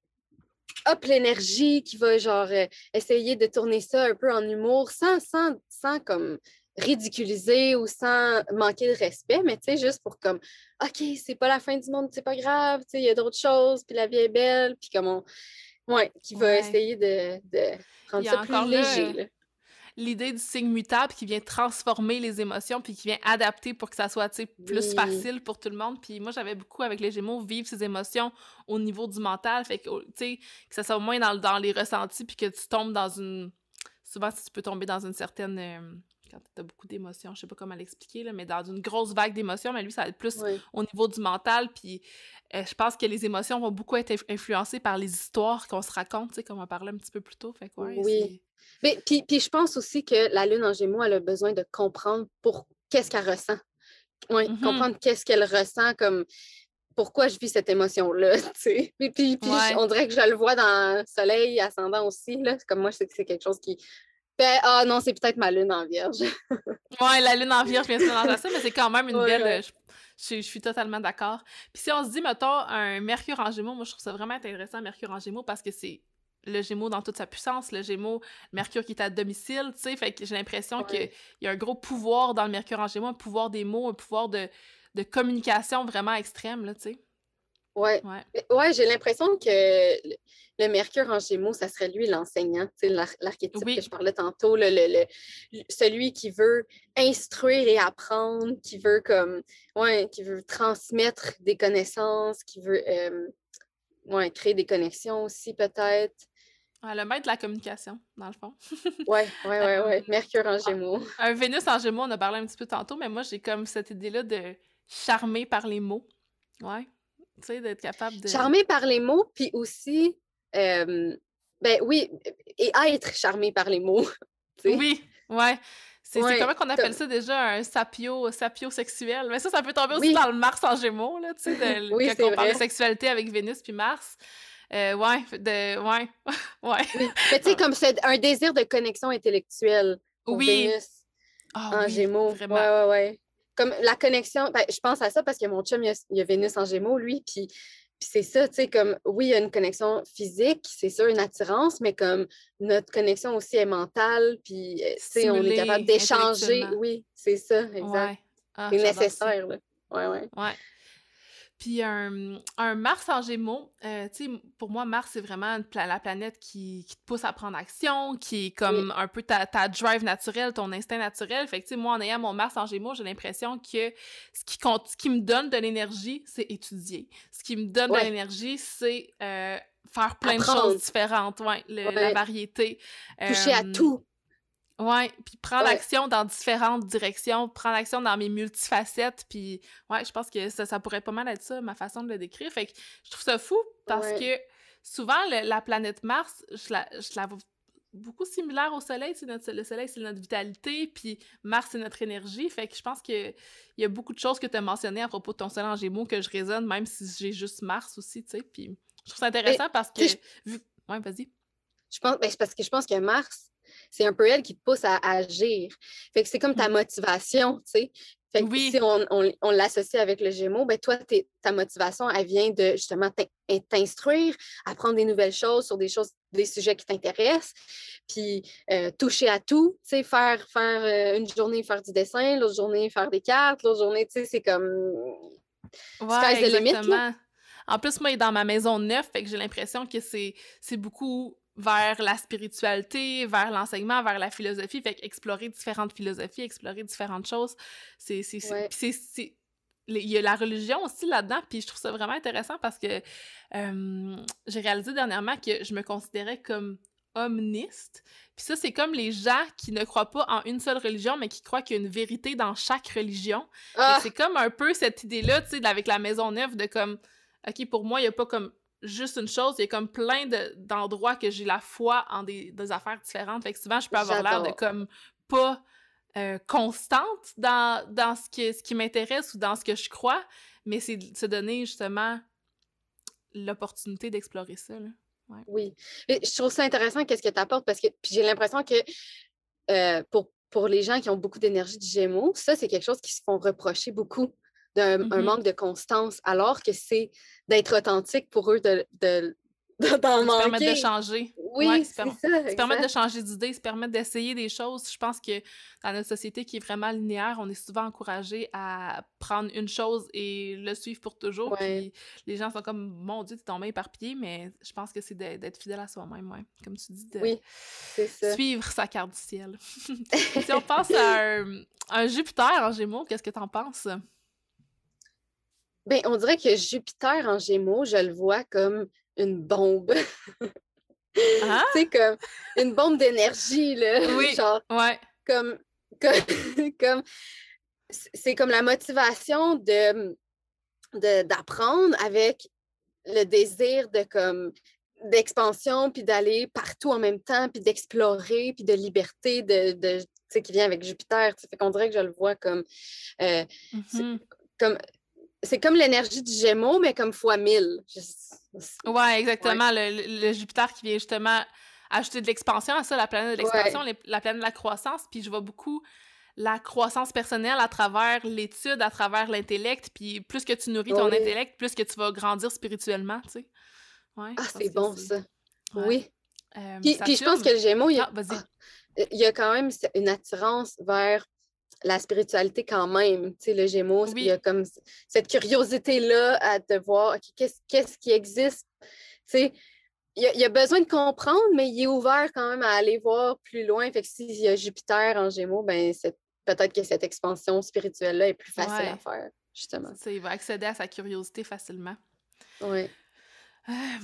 hop, l'énergie, qui va genre essayer de tourner ça un peu en humour sans comme ridiculiser ou sans manquer de respect, mais tu sais, juste pour comme, OK, c'est pas la fin du monde, c'est pas grave, tu sais, il y a d'autres choses, puis la vie est belle, puis comme on, ouais, qui va Ouais. essayer de Il rendre y ça a plus encore là léger, là. l'idée du signe mutable qui vient transformer les émotions puis qui vient adapter pour que ça soit, tu sais, plus Oui, facile pour tout le monde. Puis moi, j'avais beaucoup avec les Gémeaux vivre ces émotions au niveau du mental, fait que, tu sais, que ça soit moins dans les ressentis puis que tu tombes dans une... Souvent, si tu peux tomber dans une certaine... quand tu as beaucoup d'émotions, je sais pas comment l'expliquer, là, mais dans une grosse vague d'émotions, mais lui, ça va être plus oui, au niveau du mental, puis je pense que les émotions vont beaucoup être influencées par les histoires qu'on se raconte, tu sais, comme on parlait un petit peu plus tôt, fait que ouais, oui. c'est... Mais puis je pense aussi que la lune en Gémeaux, elle a besoin de comprendre pour qu'est-ce qu'elle ressent. Oui, Mhm. comprendre qu'est-ce qu'elle ressent comme pourquoi je vis cette émotion-là, tu sais. Puis Ouais. on dirait que je le vois dans Soleil ascendant aussi, là. Comme moi, je sais que c'est quelque chose qui fait ah non, c'est peut-être ma lune en Vierge. Ouais, la lune en Vierge vient se mélanger à ça, mais c'est quand même une Oui, belle... oui. je suis totalement d'accord. Puis si on se dit, mettons, un Mercure en Gémeaux, moi, je trouve ça vraiment intéressant, Mercure en Gémeaux, parce que c'est le Gémeaux dans toute sa puissance, le Gémeaux, Mercure qui est à domicile, tu sais, fait que j'ai l'impression qu'il Ouais. y a un gros pouvoir dans le Mercure en Gémeaux, un pouvoir des mots, un pouvoir de communication vraiment extrême, là, tu sais. Ouais. Ouais. Ouais, j'ai l'impression que le Mercure en Gémeaux, ça serait lui l'enseignant, tu sais, l'archétype que Oui, je parlais tantôt, celui qui veut instruire et apprendre, qui veut comme, ouais, qui veut transmettre des connaissances, qui veut, ouais, créer des connexions aussi peut-être. ouais, le maître de la communication, dans le fond. Ouais, ouais, ouais, ouais. Mercure en Ah, Gémeaux. un Vénus en Gémeaux, on a parlé un petit peu tantôt, mais moi, j'ai comme cette idée-là de charmer par les mots. Ouais. Tu sais, d'être capable de... Charmé par les mots, puis aussi, ben oui, et être charmé par les mots, tu sais. Oui, ouais. C'est comment Ouais, qu'on appelle ça déjà? Un sapiosexuel? Mais ça peut tomber aussi oui, dans le Mars en Gémeaux, là, tu sais, oui, quand c'est on parle de vrai. sexualité avec Vénus puis Mars. Ouais, ouais, ouais. Oui. Mais tu sais, comme c'est un désir de connexion intellectuelle pour Oui. Vénus Ah en oui, Gémeaux. Ouais, vraiment. ouais, ouais. Comme la connexion, ben, je pense à ça parce que mon chum, il a Vénus en Gémeaux, lui, puis c'est ça, tu sais, comme, oui, il y a une connexion physique, c'est sûr, une attirance, mais comme notre connexion aussi est mentale, puis, tu sais, on est capable Stimulé d'échanger. intellectuellement. Oui, c'est ça, exact. Ouais. Ah, C'est j'adore ça. nécessaire, là. Ouais, ouais. Ouais. Puis un Mars en Gémeaux, tu sais, pour moi, Mars, c'est vraiment la planète qui te pousse à prendre action, qui est Oui, comme un peu ta drive naturelle, ton instinct naturel. Fait que, tu sais, moi, en ayant mon Mars en Gémeaux, j'ai l'impression que ce qui me donne de l'énergie, c'est étudier. Ce qui me donne de ouais. l'énergie, c'est faire plein de choses Apprendre, différentes, ouais, la ouais. variété. Toucher à Euh, tout. Ouais, puis prends Ouais, l'action dans différentes directions, prends l'action dans mes multifacettes, puis ouais, je pense que ça pourrait pas mal être ça, ma façon de le décrire. Fait que je trouve ça fou parce ouais, que souvent, la planète Mars, je la vois beaucoup similaire au Soleil. Tu sais, le Soleil, c'est notre vitalité, puis Mars, c'est notre énergie. Fait que je pense qu'il y a beaucoup de choses que tu as mentionnées à propos de ton Soleil en Gémeaux que je résonne, même si j'ai juste Mars aussi, tu sais. Puis je trouve ça mais intéressant parce tu sais, que... Ouais, vas-y. je pense, ben, c'est parce que je pense que Mars, c'est un peu elle qui te pousse à agir. Fait que c'est comme ta Mhm. motivation, tu sais. Fait que si Oui, on l'associe avec le Gémeaux, ben toi, ta motivation, elle vient de justement t'instruire, apprendre des nouvelles choses sur des sujets qui t'intéressent, puis toucher à tout, tu sais, faire une journée faire du dessin, l'autre journée faire des cartes, l'autre journée, tu sais, c'est comme sky's ouais, the limit, là. exactement. En plus, moi, il est dans ma maison neuve, fait que j'ai l'impression que c'est beaucoup vers la spiritualité, vers l'enseignement, vers la philosophie, fait qu'explorer différentes philosophies, explorer différentes choses, Ouais. puis il y a la religion aussi là-dedans, puis je trouve ça vraiment intéressant parce que j'ai réalisé dernièrement que je me considérais comme omniste, puis ça, c'est comme les gens qui ne croient pas en une seule religion, mais qui croient qu'il y a une vérité dans chaque religion. Fait que Ah, c'est comme un peu cette idée-là, tu sais, avec la maison neuve, de comme, OK, pour moi, il n'y a pas comme juste une chose, il y a comme plein d'endroits que j'ai la foi en des affaires différentes. Fait que souvent, je peux avoir l'air de j'adore. comme pas constante dans ce qui m'intéresse ou dans ce que je crois, mais c'est de se donner justement l'opportunité d'explorer ça, là. Ouais. Oui. Mais je trouve ça intéressant qu'est-ce que tu apportes parce que puis j'ai l'impression que pour les gens qui ont beaucoup d'énergie du Gémeaux, ça, c'est quelque chose qui se font reprocher beaucoup d'un un Mhm. manque de constance, alors que c'est d'être authentique pour eux d'en De se permettre de manquer. changer. Ouais, Oui, c'est ça, se permettre de exact. changer d'idée, se permettre d'essayer des choses. Je pense que dans notre société qui est vraiment linéaire, on est souvent encouragé à prendre une chose et le suivre pour toujours. Ouais, Puis les gens sont comme, mon Dieu, t'es tombé éparpillé, mais je pense que c'est d'être fidèle à soi-même, ouais. Comme tu dis, de oui, c'est ça. suivre sa carte du ciel. Si on pense à un Jupiter en Gémeaux, qu'est-ce que t'en penses? Ben, on dirait que Jupiter en Gémeaux, je le vois comme une bombe. Tu Ah? sais, comme une bombe d'énergie, là. Oui, Genre, ouais. comme, comme, comme c'est comme la motivation d'apprendre avec le désir de comme d'expansion, puis d'aller partout en même temps, puis d'explorer, puis de liberté, tu sais, qui vient avec Jupiter. Tu sais, fait qu'on dirait que je le vois euh, c'est Mhm. comme, c'est comme l'énergie du Gémeaux, mais comme fois 1000. Ouais, Ouais, exactement. Le Jupiter qui vient justement ajouter de l'expansion à ça, la planète de l'expansion, ouais, la planète de la croissance. Puis je vois beaucoup la croissance personnelle à travers l'étude, à travers l'intellect. Puis plus que tu nourris ton oui. intellect, plus que tu vas grandir spirituellement, tu sais. Ouais, Ah, je pense c'est que bon, c'est... ça. Ouais. Oui. Puis je pense que Saturne... le Gémeaux, Ah, vas-y. il y a quand même une attirance vers la spiritualité quand même. Tu sais, le Gémeaux, il y Oui, a comme cette curiosité-là à te voir, OK, qu'est-ce qui existe? Tu sais, il a besoin de comprendre, mais il est ouvert quand même à aller voir plus loin. Fait que s'il y a Jupiter en Gémeaux, ben peut-être que cette expansion spirituelle-là est plus facile à ouais. faire, justement. C'est ça, il va accéder à sa curiosité facilement. Oui.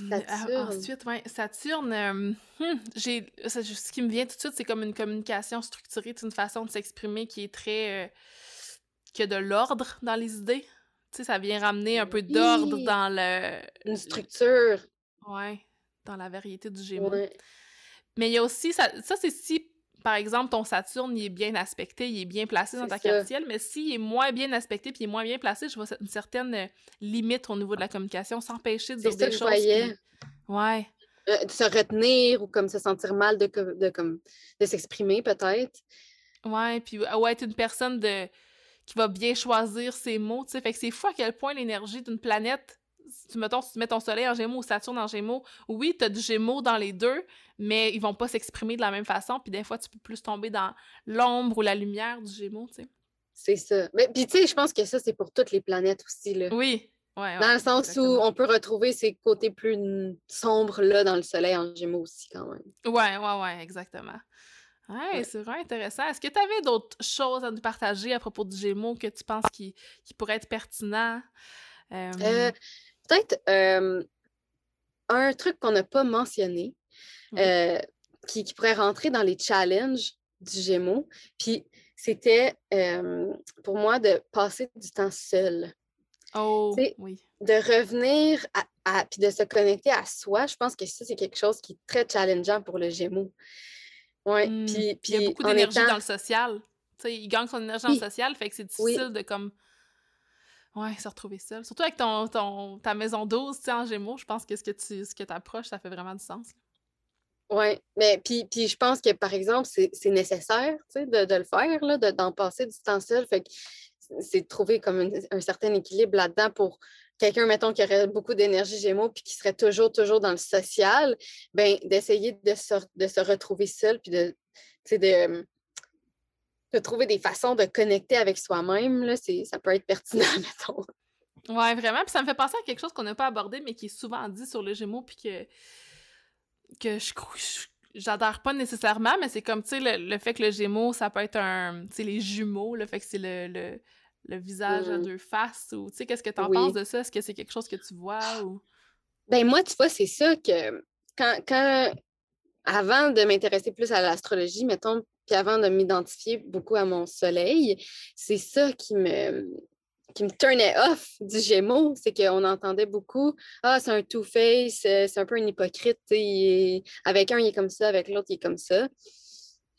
Saturne. Ensuite, ouais, Saturne, ce qui me vient tout de suite, c'est comme une communication structurée, c'est une façon de s'exprimer qui est très... qui a de l'ordre dans les idées. Tu sais, ça vient ramener un peu d'ordre Oui, dans une structure. ouais, dans la variété du Gémeaux. Oui, Mais il y a aussi, ça c'est si, par exemple, ton Saturne, il est bien aspecté, il est bien placé dans c'est ta carte ça. du ciel, mais s'il est moins bien aspecté puis il est moins bien placé, je vois une certaine limite au niveau de la communication, s'empêcher de C'est dire ça des que je choses, voyais. puis... Ouais. De se retenir ou comme se sentir mal de s'exprimer, peut-être. Ouais, puis ouais, être une personne qui va bien choisir ses mots, tu sais. Fait que c'est fou à quel point l'énergie d'une planète, si tu mets ton soleil en Gémeaux ou Saturne en Gémeaux, oui, t'as du Gémeaux dans les deux, mais ils vont pas s'exprimer de la même façon, puis des fois, tu peux plus tomber dans l'ombre ou la lumière du Gémeaux, tu sais. C'est ça. Mais puis, tu sais, je pense que ça, c'est pour toutes les planètes aussi, là. Oui, ouais, Dans ouais, le sens où exactement. on peut retrouver ces côtés plus sombres, là, dans le soleil en Gémeaux aussi, quand même. Ouais, ouais, ouais, exactement. Ouais, Ouais. c'est vraiment intéressant. Est-ce que tu avais d'autres choses à nous partager à propos du Gémeaux que tu penses qui pourraient être pertinents? Euh, Euh, peut-être un truc qu'on n'a pas mentionné, oui. euh, qui pourrait rentrer dans les challenges du Gémeaux. Puis c'était pour moi de passer du temps seul. Oh, Tu sais, oui. de revenir puis de se connecter à soi, je pense que ça, c'est quelque chose qui est très challengeant pour le Gémeaux. Oui, Il y a puis beaucoup en d'énergie étant... dans le social. Tu sais, il gagne son énergie dans le Oui, social, fait que c'est oui, difficile de comme ouais, se retrouver seul. Surtout avec ta maison 12, tu sais, en Gémeaux, je pense que ce que tu approches, ça fait vraiment du sens. oui. Mais puis je pense que, par exemple, c'est nécessaire, tu sais, de le faire, là, d'en passer du temps seul. Fait que c'est de trouver comme un certain équilibre là-dedans pour quelqu'un, mettons, qui aurait beaucoup d'énergie Gémeaux puis qui serait toujours dans le social, ben d'essayer de se retrouver seul puis tu sais, de trouver des façons de connecter avec soi-même, là, ça peut être pertinent, mettons. Ouais, vraiment. Puis ça me fait penser à quelque chose qu'on n'a pas abordé, mais qui est souvent dit sur le Gémeaux, puis que j'adhère pas nécessairement, mais c'est comme, tu sais, le fait que le Gémeaux, ça peut être tu sais, les jumeaux, le fait que c'est le visage à Hum, deux faces, ou, tu sais, qu'est-ce que t'en penses oui. de ça? Est-ce que c'est quelque chose que tu vois, ou... Ben moi, tu vois, c'est ça que quand avant de m'intéresser plus à l'astrologie, mettons, puis avant de m'identifier beaucoup à mon soleil, c'est ça qui me turnait off du Gémeaux, c'est qu'on entendait beaucoup, ah, c'est un two-face, c'est un peu un hypocrite, avec un, il est comme ça, avec l'autre, il est comme ça.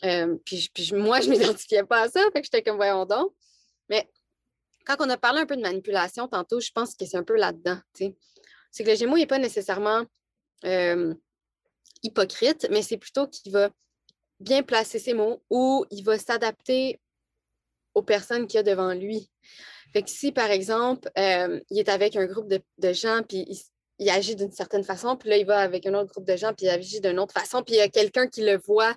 Moi, je ne m'identifiais pas à ça, fait que j'étais comme, voyons donc. Mais quand on a parlé un peu de manipulation tantôt, je pense que c'est un peu là-dedans, tu sais. C'est que le Gémeaux n'est pas nécessairement euh, hypocrite, mais c'est plutôt qu'il va bien placer ses mots ou il va s'adapter aux personnes qu'il y a devant lui. Fait que si, par exemple, il est avec un groupe de gens, puis il agit d'une certaine façon, puis là, il va avec un autre groupe de gens, puis il agit d'une autre façon, puis il y a quelqu'un qui le voit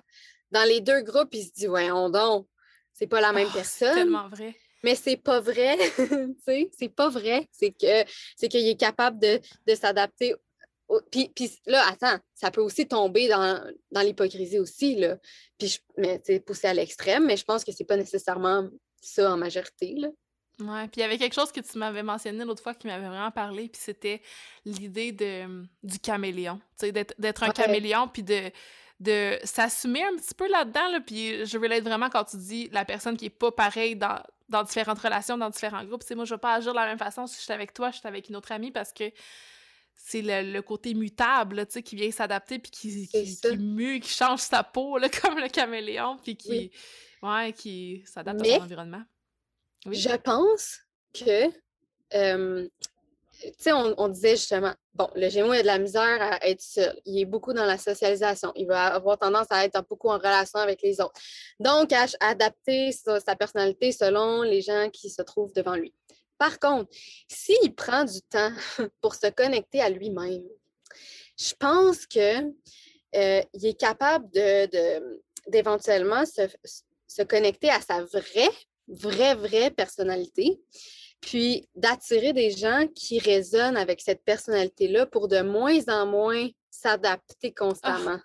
dans les deux groupes, il se dit, ouais, on donc, c'est pas la même Oh, c'est personne, tellement vrai. mais c'est pas vrai, tu sais, c'est pas vrai. C'est qu'il est capable de s'adapter. Puis là, attends, ça peut aussi tomber dans l'hypocrisie aussi, là. Mais c'est poussé à l'extrême, mais je pense que c'est pas nécessairement ça en majorité, là. Ouais, puis il y avait quelque chose que tu m'avais mentionné l'autre fois qui m'avait vraiment parlé, puis c'était l'idée du caméléon. Tu sais, d'être un Ouais, caméléon, puis de s'assumer un petit peu là-dedans, là, puis je relate vraiment quand tu dis la personne qui est pas pareille dans différentes relations, dans différents groupes. Tu sais, moi, je vais pas agir de la même façon si je suis avec toi, je suis avec une autre amie, parce que c'est le côté mutable, là, tu sais, qui vient s'adapter, puis c'est ça. qui mue, qui change sa peau, là, comme le caméléon, puis Oui. qui s'adapte à son Mais environnement. Oui. je pense que tu sais, on disait justement, bon, le Gémeaux a de la misère à être seul. Il est beaucoup dans la socialisation. Il va avoir tendance à être beaucoup en relation avec les autres. Donc, à adapter sa personnalité selon les gens qui se trouvent devant lui. Par contre, s'il prend du temps pour se connecter à lui-même, je pense que il est capable d'éventuellement se connecter à sa vraie personnalité, puis d'attirer des gens qui résonnent avec cette personnalité-là pour de moins en moins s'adapter Ah, constamment.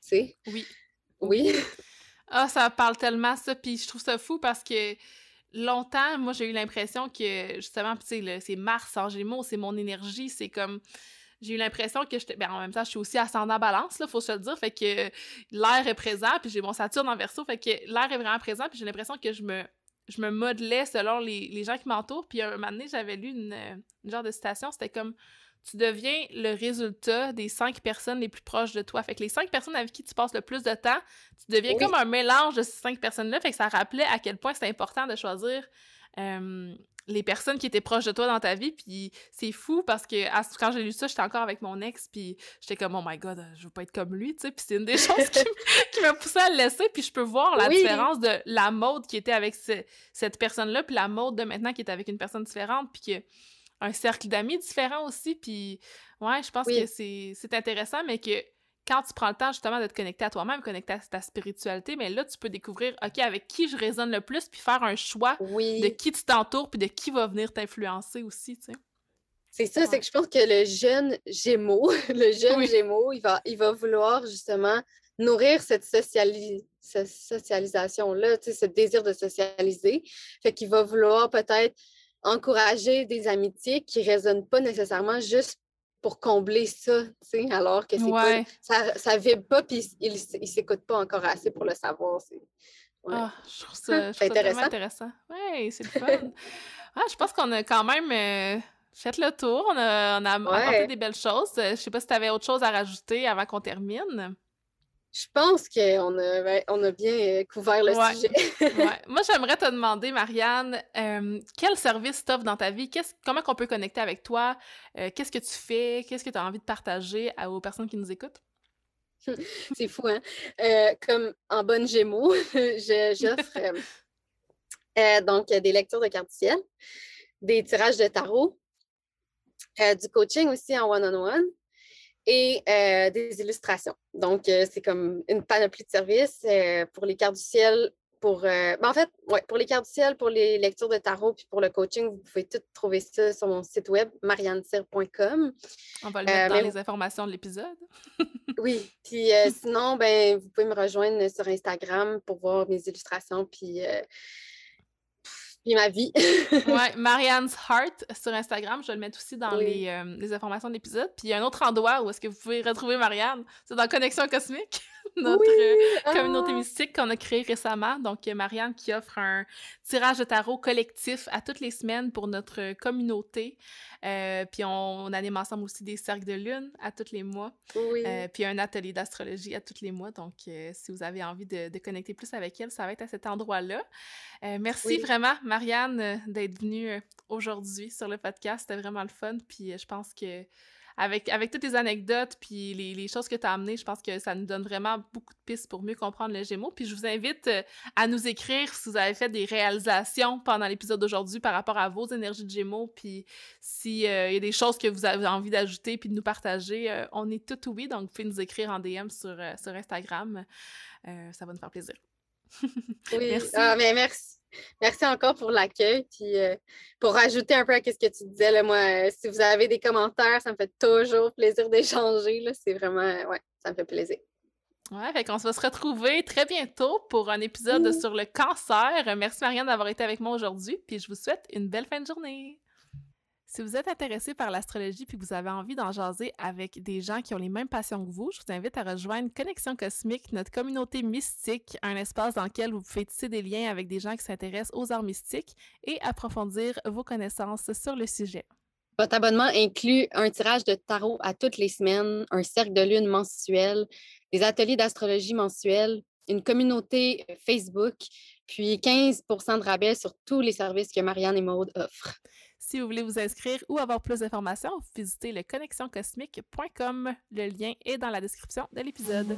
Tu sais? oui. Oui. Oui. Ah, ça parle tellement ça, puis je trouve ça fou parce que longtemps, moi, j'ai eu l'impression que justement, tu sais, c'est Mars en Gémeaux, c'est mon énergie, c'est comme j'ai eu l'impression que j'étais ben en même temps, je suis aussi ascendant Balance là, faut se le dire, fait que l'air est présent, puis j'ai mon Saturne en Verseau, fait que l'air est vraiment présent, puis j'ai l'impression que je me modelais selon les gens qui m'entourent, puis un moment donné, j'avais lu une genre de citation, c'était comme tu deviens le résultat des 5 personnes les plus proches de toi. Fait que les 5 personnes avec qui tu passes le plus de temps, tu deviens comme Oui, un mélange de ces 5 personnes-là. Fait que ça rappelait à quel point c'est important de choisir les personnes qui étaient proches de toi dans ta vie. Puis c'est fou parce que quand j'ai lu ça, j'étais encore avec mon ex. Puis j'étais comme, oh my god, je veux pas être comme lui. Tu sais, puis c'est une des choses qui m'a poussée à le laisser. Puis je peux voir la oui, différence de la mode qui était avec cette personne-là, puis la mode de maintenant qui est avec une personne différente. Puis que un cercle d'amis différent aussi, puis ouais, je pense que oui, c'est intéressant, mais que quand tu prends le temps justement de te connecter à toi-même, connecter à ta spiritualité, mais là, tu peux découvrir, OK, avec qui je résonne le plus, puis faire un choix de oui. qui tu t'entoures, puis de qui va venir t'influencer aussi, tu sais. C'est ça, c'est Ouais. que je pense que le jeune Gémeaux, le jeune Oui. Gémeaux, il va vouloir justement nourrir cette socialisation-là, tu sais, ce désir de socialiser. Fait qu'il va vouloir peut-être encourager des amitiés qui ne résonnent pas nécessairement juste pour combler ça, tu sais, alors que c'est pas, Ouais. ça vibre pas, puis il s'écoute pas encore assez pour le savoir. Ouais. Ah, je C'est trouve ça tellement intéressant. intéressant. Ouais, c'est le fun. Ah, je pense qu'on a quand même, fait le tour. On a apporté Ouais. des belles choses. Je sais pas si tu avais autre chose à rajouter avant qu'on termine? Je pense qu'on a, ouais, on a bien couvert le Ouais, sujet. ouais. Moi, j'aimerais te demander, Marianne, quel service t'offres dans ta vie? Comment qu'on peut connecter avec toi? Qu'est-ce que tu fais? Qu'est-ce que tu as envie de partager aux personnes qui nous écoutent? C'est fou, hein? Comme en bonne Gémeaux, j'offre donc des lectures de cartes du ciel, des tirages de tarot, du coaching aussi en one-on-one et des illustrations. Donc, c'est comme une panoplie de services pour les cartes du ciel. En fait, ouais, pour les cartes du ciel, pour les lectures de tarot, puis pour le coaching, vous pouvez tout trouver ça sur mon site web, mariannecyr.com. On va le mettre dans Mais les informations de l'épisode. oui, puis sinon, ben, vous pouvez me rejoindre sur Instagram pour voir mes illustrations, puis ma vie. Ouais, Marianne's Heart sur Instagram. Je vais le mettre aussi dans Oui. les informations de l'épisode. Puis il y a un autre endroit où est-ce que vous pouvez retrouver Marianne. C'est dans Connexion Cosmique, notre Oui! communauté Ah! mystique qu'on a créée récemment. Donc, Marianne qui offre un tirage de tarot collectif à toutes les semaines pour notre communauté. Puis on anime ensemble aussi des cercles de lune à tous les mois. Oui. Puis un atelier d'astrologie à tous les mois. Donc, si vous avez envie de connecter plus avec elle, ça va être à cet endroit-là. Merci Oui. vraiment, Marianne, d'être venue aujourd'hui sur le podcast. C'était vraiment le fun. Puis je pense que avec toutes les anecdotes puis les choses que tu as amenées, je pense que ça nous donne vraiment beaucoup de pistes pour mieux comprendre le Gémeaux. Puis je vous invite à nous écrire si vous avez fait des réalisations pendant l'épisode d'aujourd'hui par rapport à vos énergies de Gémeaux. Puis s'il y a des choses que vous avez envie d'ajouter puis de nous partager, on est tout oui. Donc, vous pouvez nous écrire en DM sur Instagram. Ça va nous faire plaisir. Oui. Merci. Ah, mais merci. Merci encore pour l'accueil. Puis pour rajouter un peu à ce que tu disais, là, moi, si vous avez des commentaires, ça me fait toujours plaisir d'échanger. C'est vraiment, ouais, ça me fait plaisir. Ouais, fait qu'on se va se retrouver très bientôt pour un épisode sur le cancer. Merci Marianne d'avoir été avec moi aujourd'hui, puis je vous souhaite une belle fin de journée. Si vous êtes intéressé par l'astrologie puis que vous avez envie d'en jaser avec des gens qui ont les mêmes passions que vous, je vous invite à rejoindre Connexion Cosmique, notre communauté mystique, un espace dans lequel vous pouvez tisser des liens avec des gens qui s'intéressent aux arts mystiques et approfondir vos connaissances sur le sujet. Votre abonnement inclut un tirage de tarot à toutes les semaines, un cercle de lune mensuel, des ateliers d'astrologie mensuels, une communauté Facebook, puis 15 de rabais sur tous les services que Marianne et Maude offrent. Si vous voulez vous inscrire ou avoir plus d'informations, visitez le connexioncosmique.com. Le lien est dans la description de l'épisode.